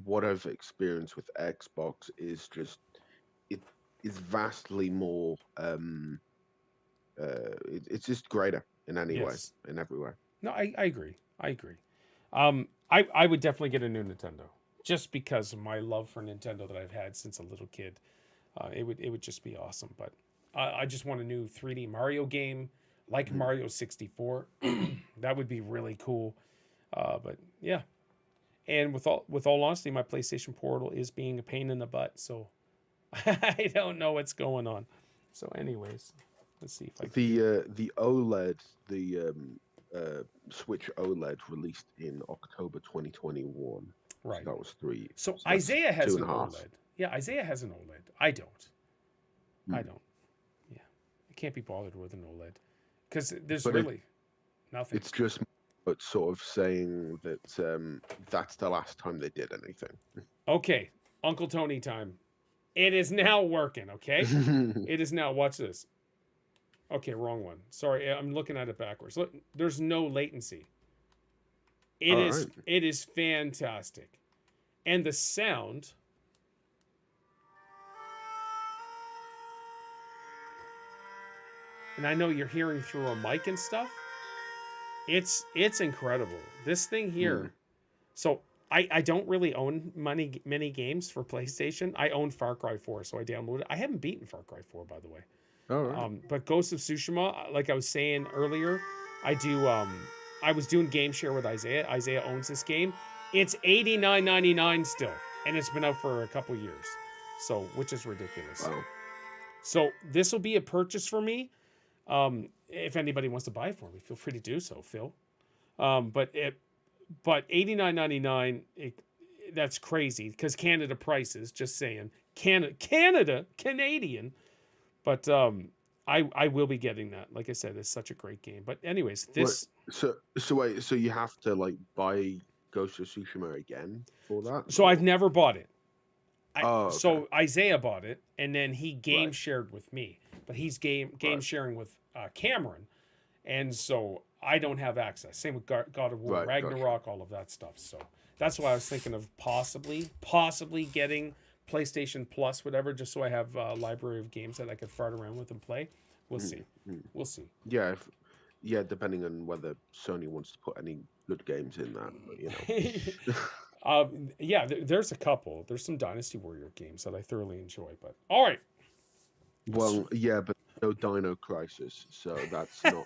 what I've experienced with Xbox is just it is vastly more. It's just greater in any way, Yes. in every way. No, I agree. I agree. I would definitely get a new Nintendo just because of my love for Nintendo that I've had since a little kid. It would just be awesome. But I just want a new 3D Mario game like Mario 64. That would be really cool. But yeah. And with all honesty, my PlayStation Portal is being a pain in the butt. So I don't know what's going on. So, anyways, let's see if I can. The OLED, the Switch OLED released in October 2021. Right. So that was 3 years. So So that's Isaiah has an 2.5. OLED. Yeah, Isaiah has an OLED. I don't. Hmm. I don't. Yeah, I can't be bothered with an OLED because there's But really nothing. It's just but sort of saying that that's the last time they did anything. Okay, Uncle Tony time. It is now working. Okay, it is now. Watch this. Okay, wrong one. Sorry, I'm looking at it backwards. Look, there's no latency. It All is. right. It is fantastic, and the sound. And I know you're hearing through a mic and stuff. It's incredible. This thing here. So I don't really own many games for PlayStation. I own Far Cry 4, so I downloaded it. I haven't beaten Far Cry 4, by the way. All right. But Ghost of Tsushima, like I was saying earlier, I do. I was doing game share with Isaiah. Isaiah owns this game. It's $89.99 still, and it's been out for a couple years, so which is ridiculous. Wow. So this will be a purchase for me. If anybody wants to buy it for me, feel free to do so, Phil. But $89.99, that's crazy because Canada prices. Just saying, Canadian. But I will be getting that. Like I said, it's such a great game. But anyways, this. So wait, so you have to like buy Ghost of Tsushima again for that? So I've never bought it. Okay. So Isaiah bought it, and then he game Right. shared with me. But he's game Right. sharing with Cameron, and so I don't have access. Same with God of War, Right, Ragnarok, all of that stuff. So that's why I was thinking of possibly getting PlayStation Plus, whatever, just so I have a library of games that I could fart around with and play. We'll see. We'll see. Yeah, depending on whether Sony wants to put any good games in that, but, Yeah, there's a couple. There's some Dynasty Warrior games that I thoroughly enjoy. But all right. Well, yeah, but no Dino Crisis, so that's not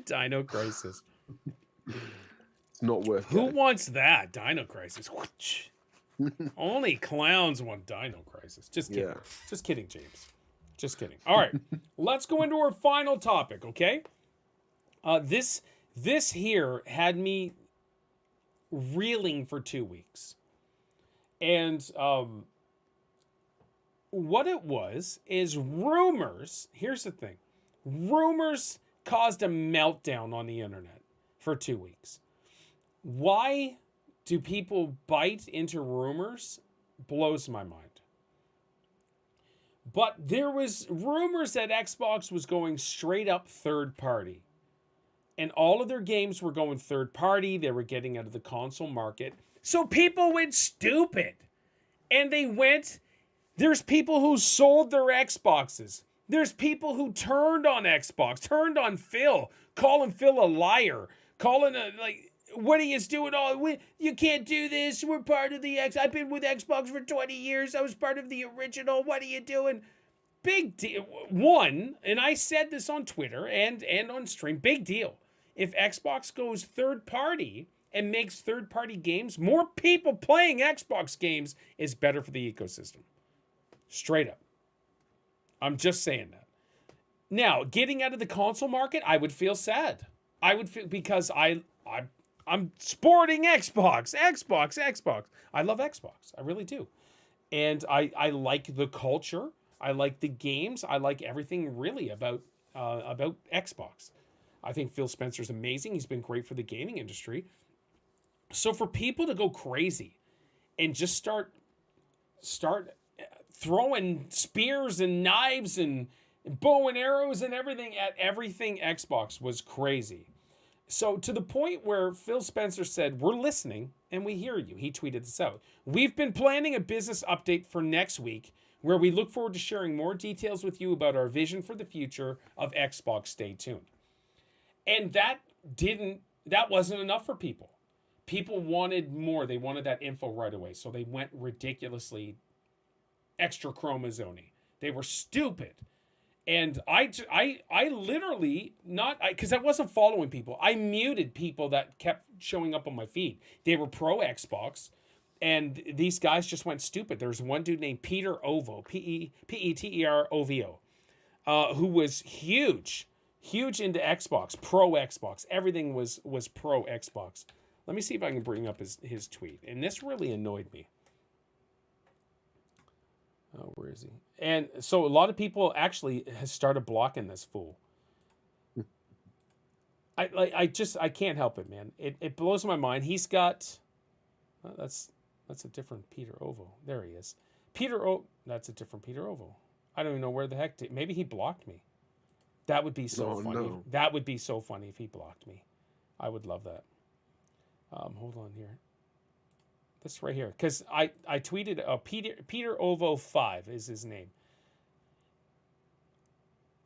Dino Crisis. it's not worth Who getting. wants that? Dino Crisis. Only clowns want Dino Crisis. Just kidding. Yeah. Just kidding, James. Just kidding. All right. Let's go into our final topic, okay? This here had me reeling for 2 weeks. And what it was is rumors. Here's the thing. Rumors caused a meltdown on the internet for 2 weeks. Why do people bite into rumors? Blows my mind. But there was rumors that Xbox was going straight up third party. And all of their games were going third party. They were getting out of the console market. So people went stupid. And they went... There's people who sold their Xboxes. There's people who turned on Xbox, turned on Phil, calling Phil a liar, calling what are you doing? You can't do this. We're part of the I've been with Xbox for 20 years. I was part of the original. What are you doing? Big deal. One, and I said this on Twitter and on stream, big deal. If Xbox goes third party and makes third party games, more people playing Xbox games is better for the ecosystem. Straight up. I'm just saying that. Now, getting out of the console market, I would feel sad. I would feel because I'm sporting Xbox. I love Xbox. I really do. And I like the culture. I like the games. I like everything really about Xbox. I think Phil Spencer's amazing. He's been great for the gaming industry. So for people to go crazy and just start throwing spears and knives and bow and arrows and everything at everything Xbox was crazy. So to the point where Phil Spencer said, "We're listening and we hear you." He tweeted this out. "We've been planning a business update for next week where we look forward to sharing more details with you about our vision for the future of Xbox. Stay tuned." And that wasn't enough for people. People wanted more. They wanted that info right away. So they went ridiculously extra chromosome. They were stupid. And I literally because I wasn't following people. I muted people that kept showing up on my feed. They were pro Xbox, and these guys just went stupid. There's one dude named Peter Ovo, Peterovo. who was huge into Xbox, pro Xbox. Everything was pro Xbox. Let me see if I can bring up his tweet. And this really annoyed me. Oh, where is he? And so a lot of people actually has started blocking this fool. I can't help it, man. It blows my mind. He's got that's a different Peter Ovo. There he is. That's a different Peter Ovo. I don't even know where the heck maybe he blocked me. That would be so funny. No. That would be so funny if he blocked me. I would love that. Hold on here. This right here, because I tweeted Peter Ovo 5 is his name,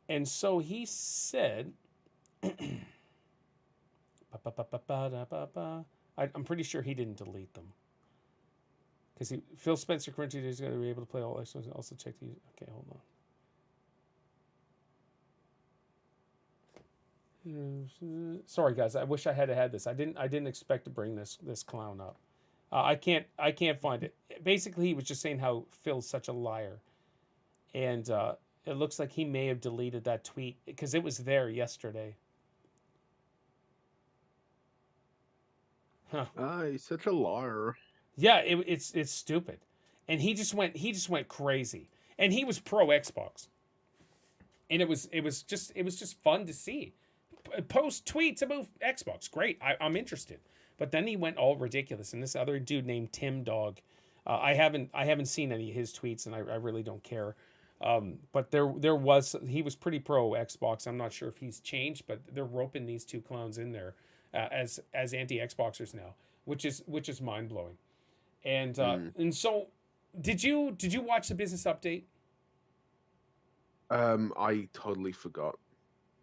and so he said, I'm pretty sure he didn't delete them, because Phil Spencer currently is going to be able to play all Xbox. Also check these. Okay, hold on. Sorry guys, I wish I had this. I didn't expect to bring this clown up. I can't find it. Basically, he was just saying how Phil's such a liar, and it looks like he may have deleted that tweet because it was there yesterday. Huh? He's such a liar. Yeah, it's stupid, and he just went crazy, and he was pro Xbox, and it was just fun to see. Post tweets about Xbox, great. I'm interested. But then he went all ridiculous, and this other dude named Tim Dog, I haven't seen any of his tweets, and I really don't care. But he was pretty pro Xbox. I'm not sure if he's changed, but they're roping these two clowns in there as anti-Xboxers now, which is mind blowing. And so, did you watch the business update? I totally forgot.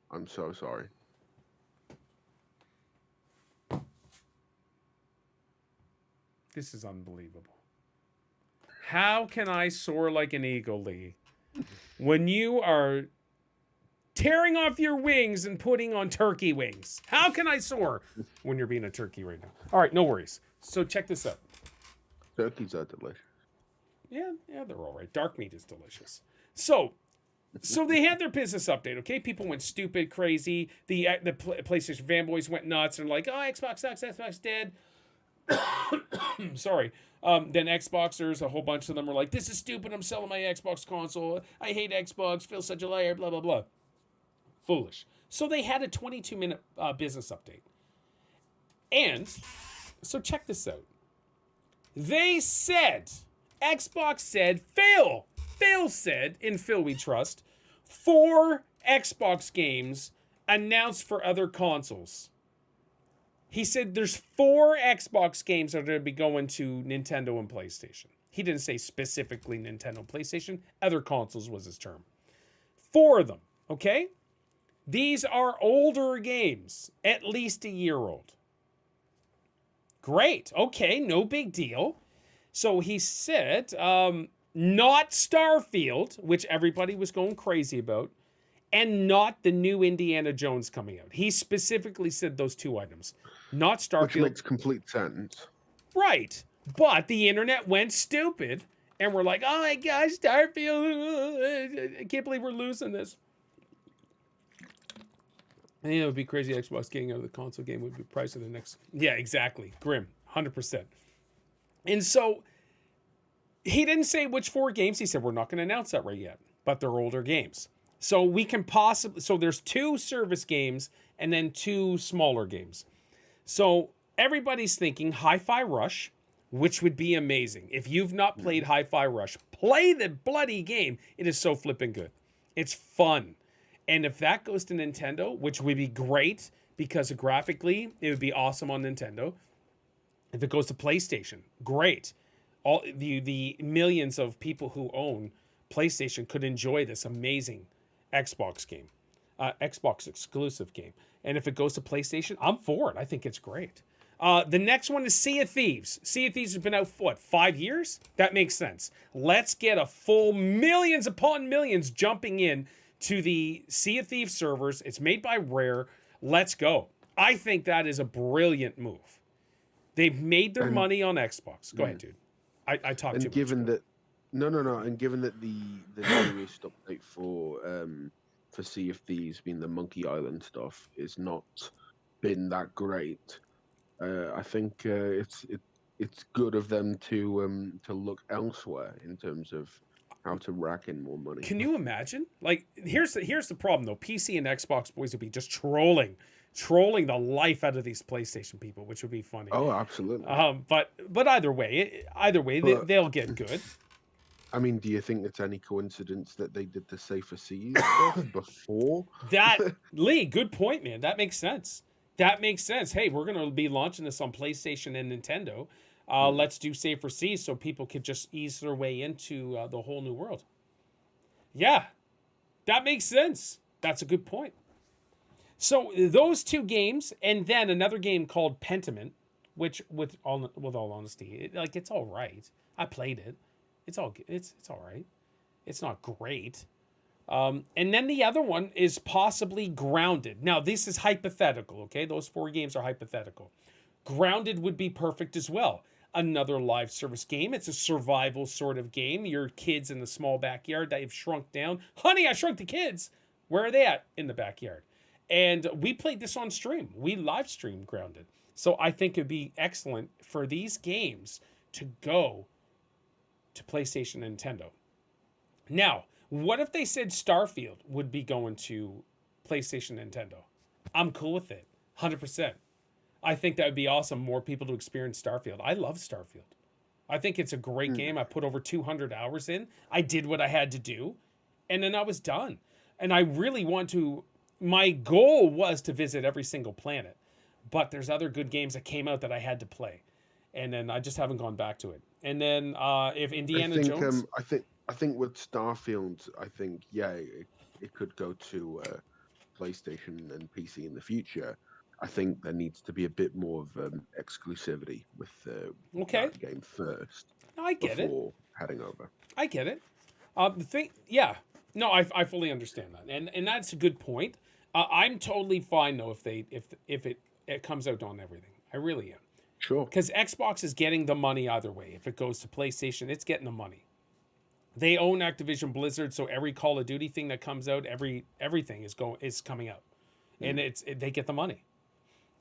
I'm so sorry. This is unbelievable. How can I soar like an eagle, Lee, when you are tearing off your wings and putting on turkey wings? How can I soar when you're being a turkey right now? All right, no worries. So check this out. Turkeys are delicious. Yeah, they're all right. Dark meat is delicious. So they had their business update, okay? People went stupid, crazy. The PlayStation fanboys went nuts and like, oh, Xbox sucks, Xbox dead. Sorry. Then Xboxers, a whole bunch of them were like, this is stupid, I'm selling my Xbox console. I hate Xbox, Phil's such a liar, blah, blah, blah. Foolish. So they had a 22-minute business update. And, so check this out. They said, Xbox said, Phil said, in Phil we trust, 4 Xbox games announced for other consoles. He said there's 4 Xbox games that are going to be going to Nintendo and PlayStation. He didn't say specifically Nintendo and PlayStation. Other consoles was his term. 4 of them, okay? These are older games, at least a year old. Great. Okay, no big deal. So he said, not Starfield, which everybody was going crazy about, and not the new Indiana Jones coming out. He specifically said those 2 items. Not Starfield. Which makes complete sense. Right. But the internet went stupid, and we're like, oh my gosh, Starfield. I can't believe we're losing this. I think it would be crazy. Xbox getting out of the console game would be the price of the next. Yeah, exactly. Grim. 100%. And so he didn't say which 4 games. He said, we're not going to announce that right yet, but they're older games. So we can possibly, so there's 2 service games and then 2 smaller games. So everybody's thinking Hi-Fi Rush, which would be amazing. If you've not played Hi-Fi Rush, play the bloody game. It is so flipping good. It's fun. And if that goes to Nintendo, which would be great because graphically it would be awesome on Nintendo. If it goes to PlayStation, great. All the millions of people who own PlayStation could enjoy this amazing Xbox game, Xbox exclusive game. And if it goes to PlayStation, I'm for it. I think it's great. The next one is Sea of Thieves. Sea of Thieves has been out for, what, 5 years? That makes sense. Let's get a full millions upon millions jumping in to the Sea of Thieves servers. It's made by Rare. Let's go. I think that is a brilliant move. They've made their money on Xbox. Go ahead, dude. I talked to you. And given that, no. And given that the newest update for for Sea of Thieves, being the Monkey Island stuff, is not been that great. I think it's good of them to look elsewhere in terms of how to rack in more money. Can you imagine? Like, here's the problem though. PC and Xbox boys would be just trolling the life out of these PlayStation people, which would be funny. Oh, absolutely. But either way, they'll get good. I mean, do you think it's any coincidence that they did the Safer Seas stuff before? That Lee, good point, man. That makes sense. That makes sense. Hey, we're gonna be launching this on PlayStation and Nintendo. Let's do Safer Seas so people could just ease their way into the whole new world. Yeah, that makes sense. That's a good point. So those two games, and then another game called Pentiment, which, with all honesty, it's all right. I played it. It's all right. It's not great. And then the other one is possibly Grounded. Now, this is hypothetical, okay? Those 4 games are hypothetical. Grounded would be perfect as well. Another live service game. It's a survival sort of game. Your kids in the small backyard that have shrunk down. Honey, I shrunk the kids. Where are they at? In the backyard. And we played this on stream. We live streamed Grounded. So I think it'd be excellent for these games to go to PlayStation and Nintendo. Now, what if they said Starfield would be going to PlayStation and Nintendo? I'm cool with it. 100%. I think that would be awesome. More people to experience Starfield. I love Starfield. I think it's a great game. I put over 200 hours in. I did what I had to do, and then I was done. And I really want to... My goal was to visit every single planet, but there's other good games that came out that I had to play, and then I just haven't gone back to it. And then if Indiana Jones... I think with Starfield, it could go to PlayStation and PC in the future. I think there needs to be a bit more of exclusivity with that game first. I get it. Before heading over. I get it. I fully understand that, and that's a good point. I'm totally fine though if it comes out on everything. I really am. Sure. Because Xbox is getting the money either way. If it goes to PlayStation, it's getting the money. They own Activision Blizzard, so every Call of Duty thing that comes out, everything is coming out, and they get the money.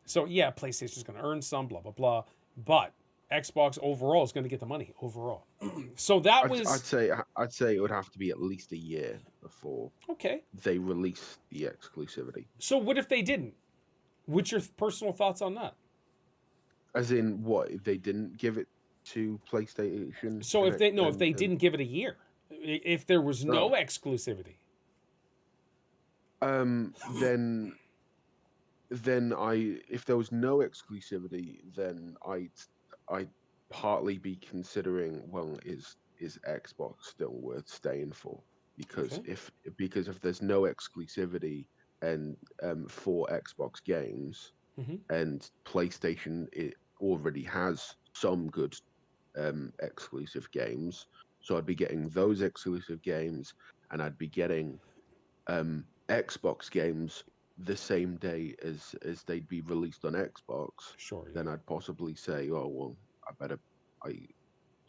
So yeah, PlayStation's going to earn some, blah blah blah, but Xbox overall is going to get the money overall. So I'd say it would have to be at least a year before they release the exclusivity. So what if they didn't? What's your personal thoughts on that? As in, what if they didn't give it to PlayStation? So if they didn't give it a year, if there was no exclusivity, then if there was no exclusivity, then I'd partly be considering, well, is Xbox still worth staying for? Because if there's no exclusivity and for Xbox games, and PlayStation already has some good exclusive games, so I'd be getting those exclusive games, and I'd be getting Xbox games the same day as they'd be released on Xbox. Sure. Yeah. Then I'd possibly say, oh well,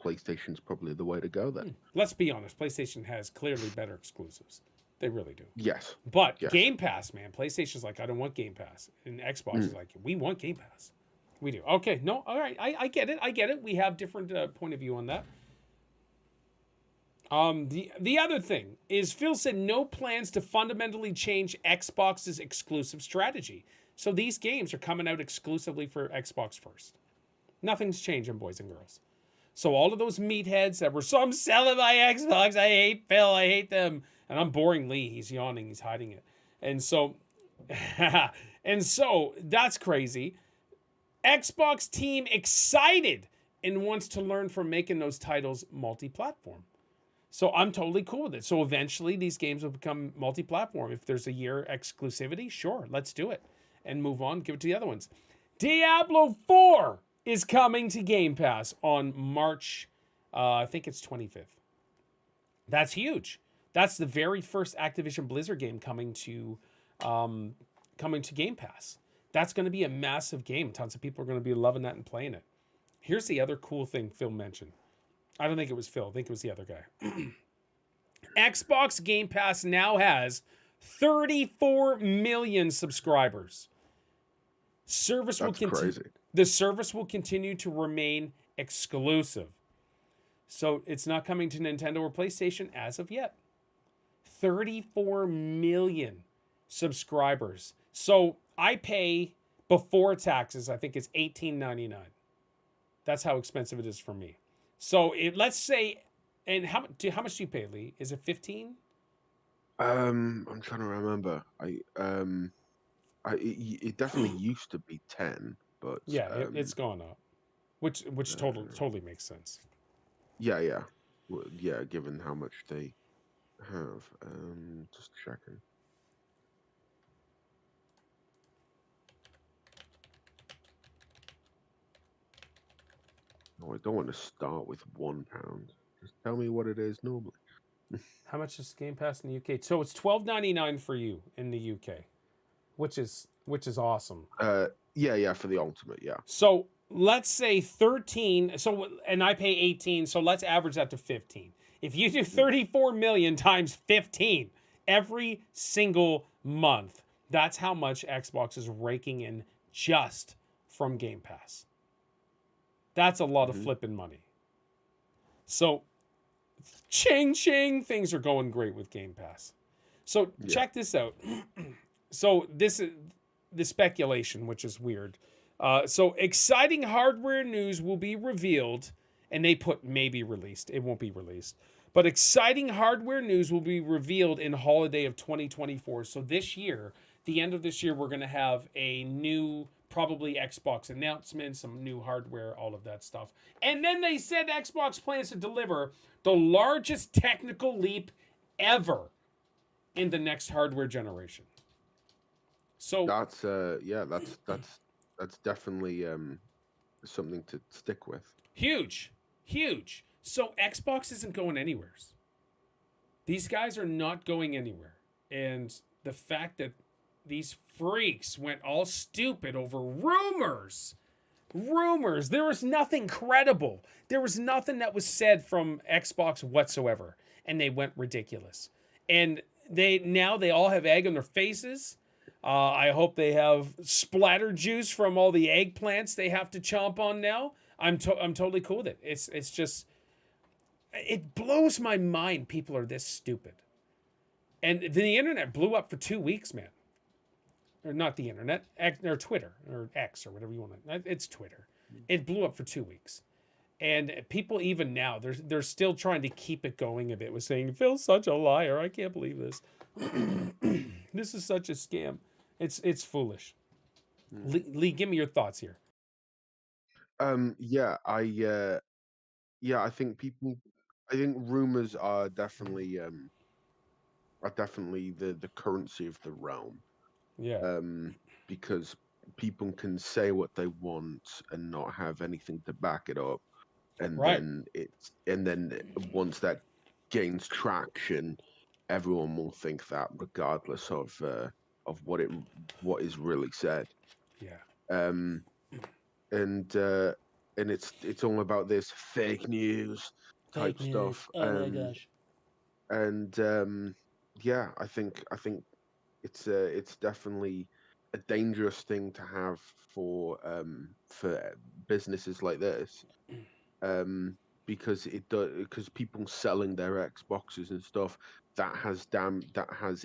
PlayStation's probably the way to go then. Let's be honest, PlayStation has clearly better exclusives. They really do. Yes. But Game Pass, man, PlayStation's like, I don't want Game Pass, and Xbox is like, we want Game Pass. We do. Okay, no, all right, I get it. We have different point of view on that. The other thing is Phil said no plans to fundamentally change Xbox's exclusive strategy. So these games are coming out exclusively for Xbox first. Nothing's changing, boys and girls. So all of those meatheads that were, so I'm selling my Xbox, I hate Phil, I hate them. And I'm boring Lee, he's yawning, he's hiding it. And so, that's crazy. Xbox team excited and wants to learn from making those titles multi-platform. So I'm totally cool with it. So eventually these games will become multi-platform. If there's a year exclusivity, sure, let's do it. And move on, give it to the other ones. Diablo 4 is coming to Game Pass on March, I think it's 25th. That's huge. That's the very first Activision Blizzard game coming to Game Pass. That's going to be a massive game. Tons of people are going to be loving that and playing it. Here's the other cool thing Phil mentioned. I don't think it was Phil. I think it was the other guy. Xbox Game Pass now has 34 million subscribers. Service will That's continue. crazy. The service will continue to remain exclusive. So it's not coming to Nintendo or PlayStation as of yet. 34 million subscribers. So I pay before taxes, I think it's $18.99. That's how expensive it is for me. So let's say, and how much do you pay, Lee? Is it 15? I'm trying to remember. It definitely used to be 10, but Yeah, it's gone up, which totally makes sense. yeah. Well, yeah, given how much they have. Just checking. No, I don't want to start with £1. Just tell me what it is normally. How much is Game Pass in the UK? So it's $12.99 for you in the UK, which is awesome. Yeah, for the ultimate, yeah. So let's say 13. So and I pay 18. So let's average that to 15. If you do 34 million times 15 every single month, that's how much Xbox is raking in just from Game Pass. That's a lot of flipping money. So, ching, things are going great with Game Pass. So, check this out. So, this is the speculation, which is weird. So, exciting hardware news will be revealed, and they put maybe released. It won't be released. But exciting hardware news will be revealed in holiday of 2024. So, this year, the end of this year, we're going to have a new, probably Xbox announcement, some new hardware, all of that stuff. And then they said Xbox plans to deliver the largest technical leap ever in the next hardware generation. So that's definitely something to stick with. Huge. So Xbox isn't going anywhere. These guys are not going anywhere. And the fact that these freaks went all stupid over rumors. There was nothing credible. There was nothing that was said from Xbox whatsoever. And they went ridiculous. And they all have egg on their faces. I hope they have splatter juice from all the eggplants they have to chomp on now. I'm totally cool with it. It's just, it blows my mind people are this stupid. And the internet blew up for 2 weeks, man. Or not the internet, or Twitter, or X, or whatever you want to. It's Twitter. It blew up for 2 weeks, and people even now they're still trying to keep it going a bit. With saying Phil's such a liar. I can't believe this. This is such a scam. It's foolish. Lee, give me your thoughts here. I think rumors are definitely the currency of the realm. Yeah. Because people can say what they want and not have anything to back it up, and then once that gains traction, everyone will think that regardless of what is really said. Yeah. And it's all about this fake news type stuff. Oh my gosh. And I think it's definitely a dangerous thing to have for businesses like this, because people selling their Xboxes and stuff, that has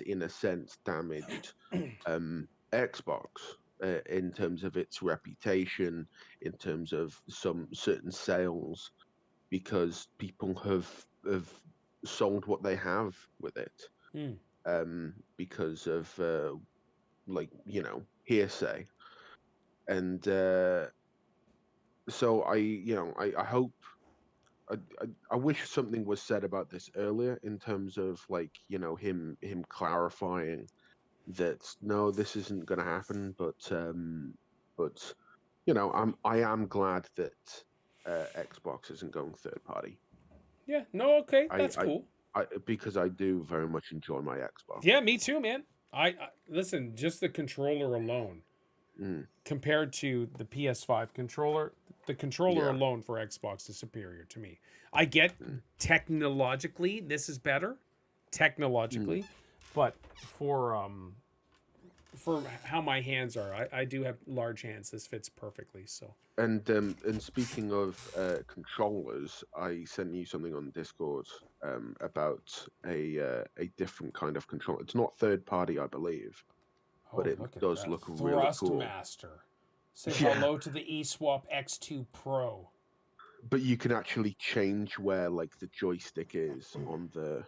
in a sense damaged Xbox in terms of its reputation, in terms of some certain sales, because people have sold what they have with it. Because of hearsay, and so I hope, I wish something was said about this earlier, in terms of him clarifying that no, this isn't going to happen, but I am glad that Xbox isn't going third party. Yeah. No. Okay. That's cool. Because I do very much enjoy my Xbox. Yeah, me too, man. I listen, just the controller alone, compared to the PS5 controller, the controller alone for Xbox is superior to me. I get technologically this is better, technologically, But for how my hands are, I do have large hands. This fits perfectly. So. And speaking of controllers, I sent you something on Discord about a different kind of controller. It's not third party, I believe, but it Look at does that. look really cool. Thrustmaster. Say hello to the eSwap X2 Pro. But you can actually change where like the joystick is on the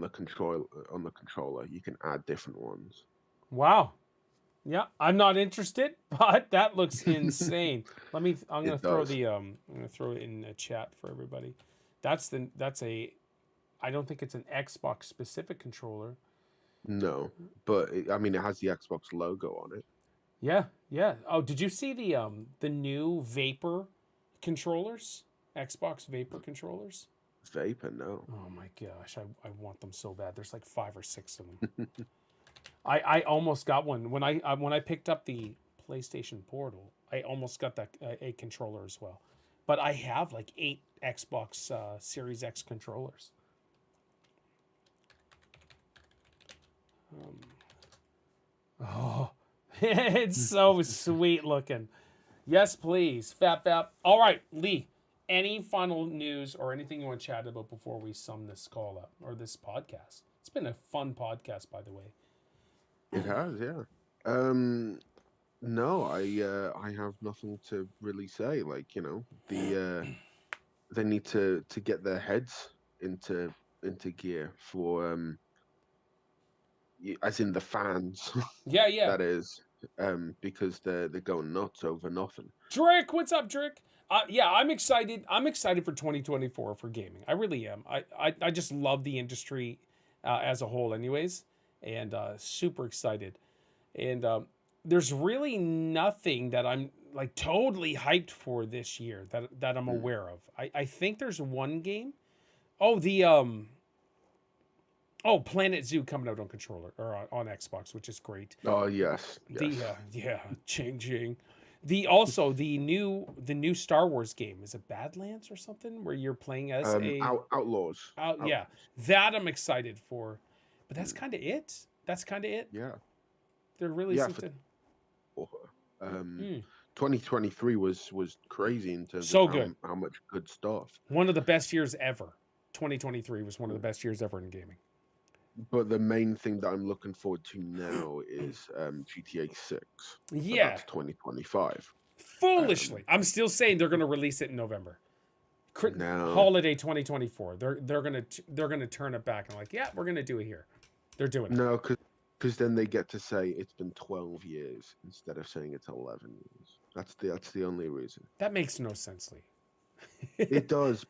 controller. You can add different ones. Wow. Yeah, I'm not interested, but that looks insane. I'm gonna throw it in the chat for everybody. I don't think it's an Xbox specific controller. No, but it has the Xbox logo on it. Yeah. Oh, did you see the new Vapor controllers? Xbox Vapor controllers? Vapor, no. Oh my gosh, I want them so bad. There's like 5 or 6 of them. I almost got one when I picked up the PlayStation Portal. I almost got that a controller as well, but I have like 8 Xbox Series X controllers. It's so sweet looking. Yes, please, Fap. All right, Lee. Any final news or anything you want to chat about before we sum this call up or this podcast? It's been a fun podcast, by the way. It has, yeah. No, I have nothing to really say. Like, they need to get their heads into gear for as in the fans. Yeah. That is, because they're going nuts over nothing. Drake, what's up, Drake? Yeah, I'm excited. I'm excited for 2024 for gaming. I really am. I just love the industry as a whole, anyways, and super excited. And there's really nothing that I'm like totally hyped for this year that I'm aware of. I think there's one game. Oh, Planet Zoo coming out on controller or on Xbox, which is great. Oh yes. Ching. The new Star Wars game, is it Badlands or something where you're playing as Outlaws. Yeah, that I'm excited for, but that's kind of it. Yeah. They're really 2023 was crazy in terms so of good. How much good stuff. One of the best years ever. 2023 was one of the best years ever in gaming. But the main thing that I'm looking forward to now is GTA 6. Yeah. That's 2025. Foolishly. I'm still saying they're going to release it in November. Holiday 2024. They're going to turn it back and like, yeah, we're going to do it here. They're doing it. No, because then they get to say it's been 12 years instead of saying it's 11 years. That's the only reason. That makes no sense, Lee. It does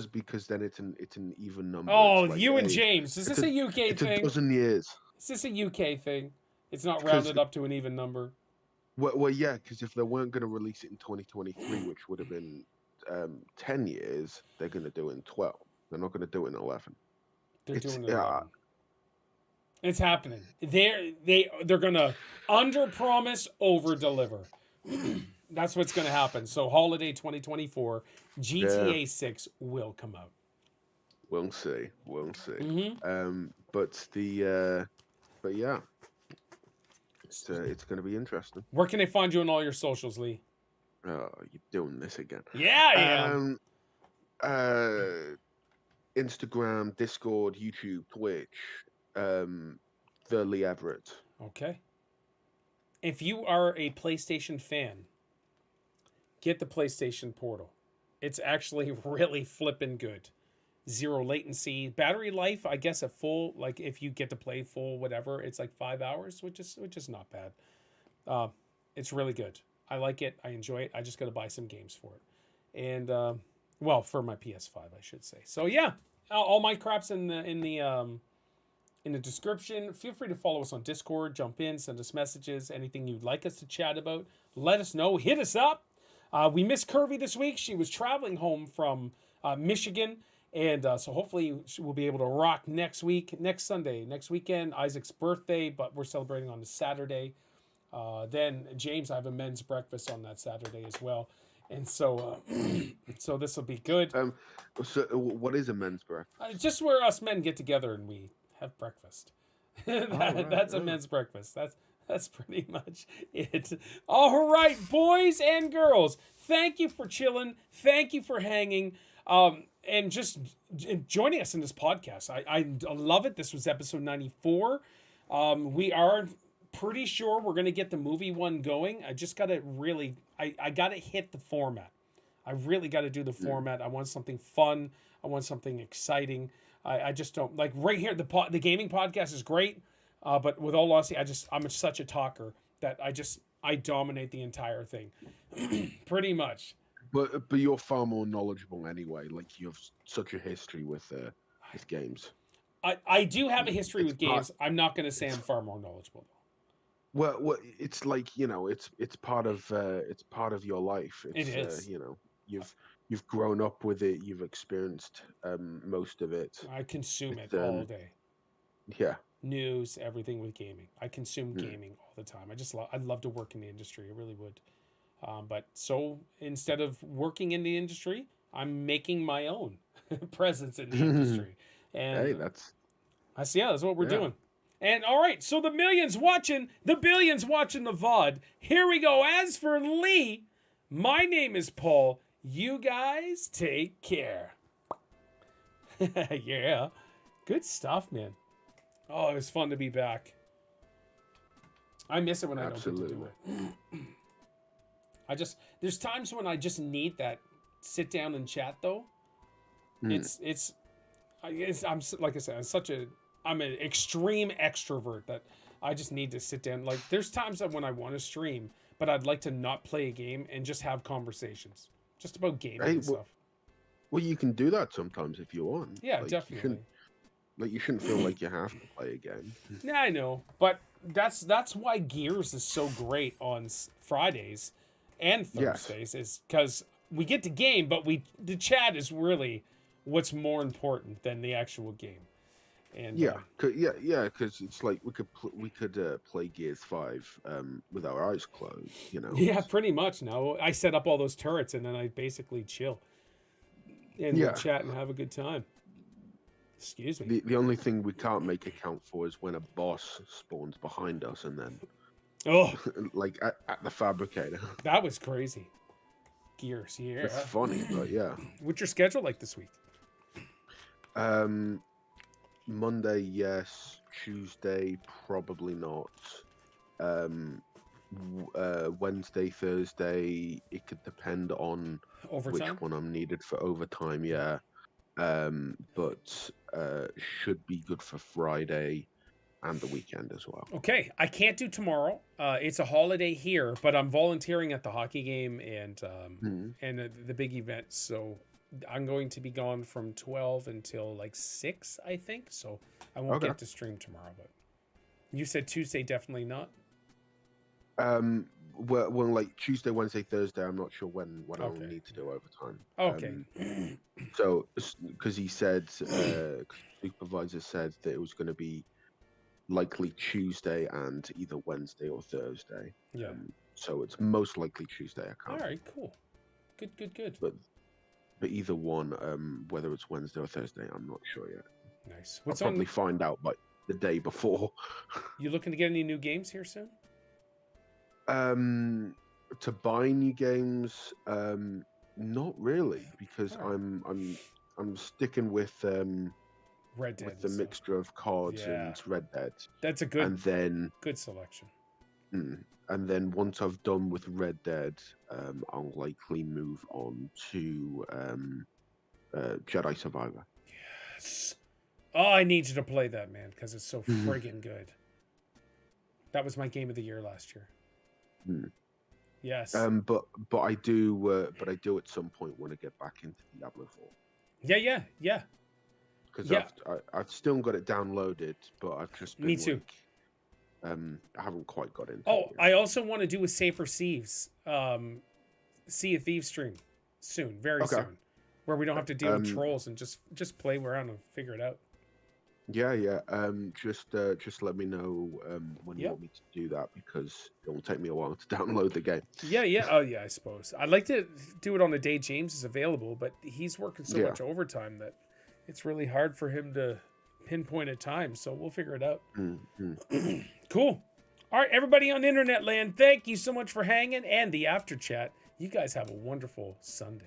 because then it's an even number. Oh, like, you and James. Is this a UK thing? It's a dozen years. Is this a UK thing? It's not rounded up to an even number. Well, yeah, because if they weren't going to release it in 2023, which would have been 10 years, they're going to do it in 12. They're not going to do it in 11. They're doing it in 11. It's happening. They're going to under-promise, over-deliver. That's what's going to happen. So holiday 2024, GTA 6 will come out. We'll see. Mm-hmm. But yeah, it's going to be interesting. Where can they find you on all your socials, Lee? Oh, you're doing this again. Yeah, I am. Instagram, Discord, YouTube, Twitch. The Lee Everett. Okay. If you are a PlayStation fan, get the PlayStation Portal. It's actually really flipping good. 0 latency, battery life. I guess at full, like if you get to play full, whatever, it's like 5 hours, which is not bad. It's really good. I like it. I enjoy it. I just got to buy some games for it, and for my PS5, I should say. So yeah, all my crap's in the description. Feel free to follow us on Discord. Jump in, send us messages. Anything you'd like us to chat about, let us know. Hit us up. We missed Curvy this week. She was traveling home from Michigan. And so hopefully we'll be able to rock next week, next Sunday, next weekend. Isaac's birthday, but we're celebrating on a Saturday. Then James, I have a men's breakfast on that Saturday as well. And so so this will be good. So what is a men's breakfast? Just where us men get together and we have breakfast. Right, That's a men's breakfast. That's pretty much it. All right, boys and girls, thank you for chilling. Thank you for hanging. And just joining us in this podcast. I love it. This was episode 94. We are pretty sure we're going to get the movie one going. I just got to really, I got to hit the format. I really got to do the format. I want something fun. I want something exciting. I just don't, like right here, the gaming podcast is great. But with all honesty, I'm such a talker that I dominate the entire thing. Pretty much. But you're far more knowledgeable anyway. Like, you have such a history with games. I do have a history with games. Not, I'm not going to say I'm far more knowledgeable though. Well, it's like, it's part of your life. It's, it is. You've grown up with it. You've experienced most of it. I consume it all day. Yeah. News, everything with gaming. I consume gaming all the time. I'd love to work in the industry. I really would. But so instead of working in the industry, I'm making my own presence in the industry. And hey, that's what we're doing. And all right, so the billions watching the VOD. Here we go. As for Lee, my name is Paul. You guys take care. Yeah. Good stuff, man. Oh, it was fun to be back. I miss it when I don't get to do it. There's times when I just need that sit down and chat though. I'm like I said, I'm an extreme extrovert that I just need to sit down. Like there's times that when I want to stream, but I'd like to not play a game and just have conversations just about gaming and stuff. Well, you can do that sometimes if you want. Yeah, definitely. You shouldn't feel like you have to play a game. Yeah, I know, but that's why Gears is so great on Fridays and Thursdays, is because we get to game, but the chat is really what's more important than the actual game. And because it's like we could play Gears 5 with our eyes closed, Yeah, pretty much. Now I set up all those turrets and then I basically chill and we'll chat and have a good time. Excuse me. The only thing we can't make account for is when a boss spawns behind us and then like at the fabricator. That was crazy. Gears, yeah. It's funny, but yeah. What's your schedule like this week? Monday, yes. Tuesday, probably not. Wednesday, Thursday, it could depend on overtime? Which one I'm needed for overtime, yeah. But should be good for Friday and the weekend as well. Okay, I can't do tomorrow. It's a holiday here, but I'm volunteering at the hockey game and the big event. So I'm going to be gone from 12 until like 6, I think. So I won't get to stream tomorrow. But you said Tuesday, definitely not. Well, like Tuesday, Wednesday, Thursday, I'm not sure when I will need to do overtime. Okay. So, because he said, supervisor said that it was going to be likely Tuesday and either Wednesday or Thursday. Yeah. So it's most likely Tuesday. I can't. All right, cool. Good. But either one, whether it's Wednesday or Thursday, I'm not sure yet. Nice. I'll probably find out by the day before. You looking to get any new games here soon? To buy new games, not really, because I'm sticking with Red Dead with the mixture of COD and Red Dead. That's a good good selection. And then once I've done with Red Dead, I'll likely move on to Jedi Survivor. Yes. Oh, I need you to play that, man, because it's so friggin' good. That was my game of the year last year. Yes. But I do at some point want to get back into Diablo 4. Yeah. Because I've still got it downloaded, but I've just been, me too. I haven't quite got into it. Oh, I also want to do a Safer Thieves, Sea of Thieves stream soon, very soon, where we don't have to deal with trolls and just play around and figure it out. Yeah. Just let me know when you want me to do that, because it will take me a while to download the game. Yeah. Oh, yeah. I suppose I'd like to do it on the day James is available, but he's working so much overtime that it's really hard for him to pinpoint a time, so we'll figure it out. Mm-hmm. Cool. All right, everybody on internet land, thank you so much for hanging and the after chat. You guys have a wonderful Sunday.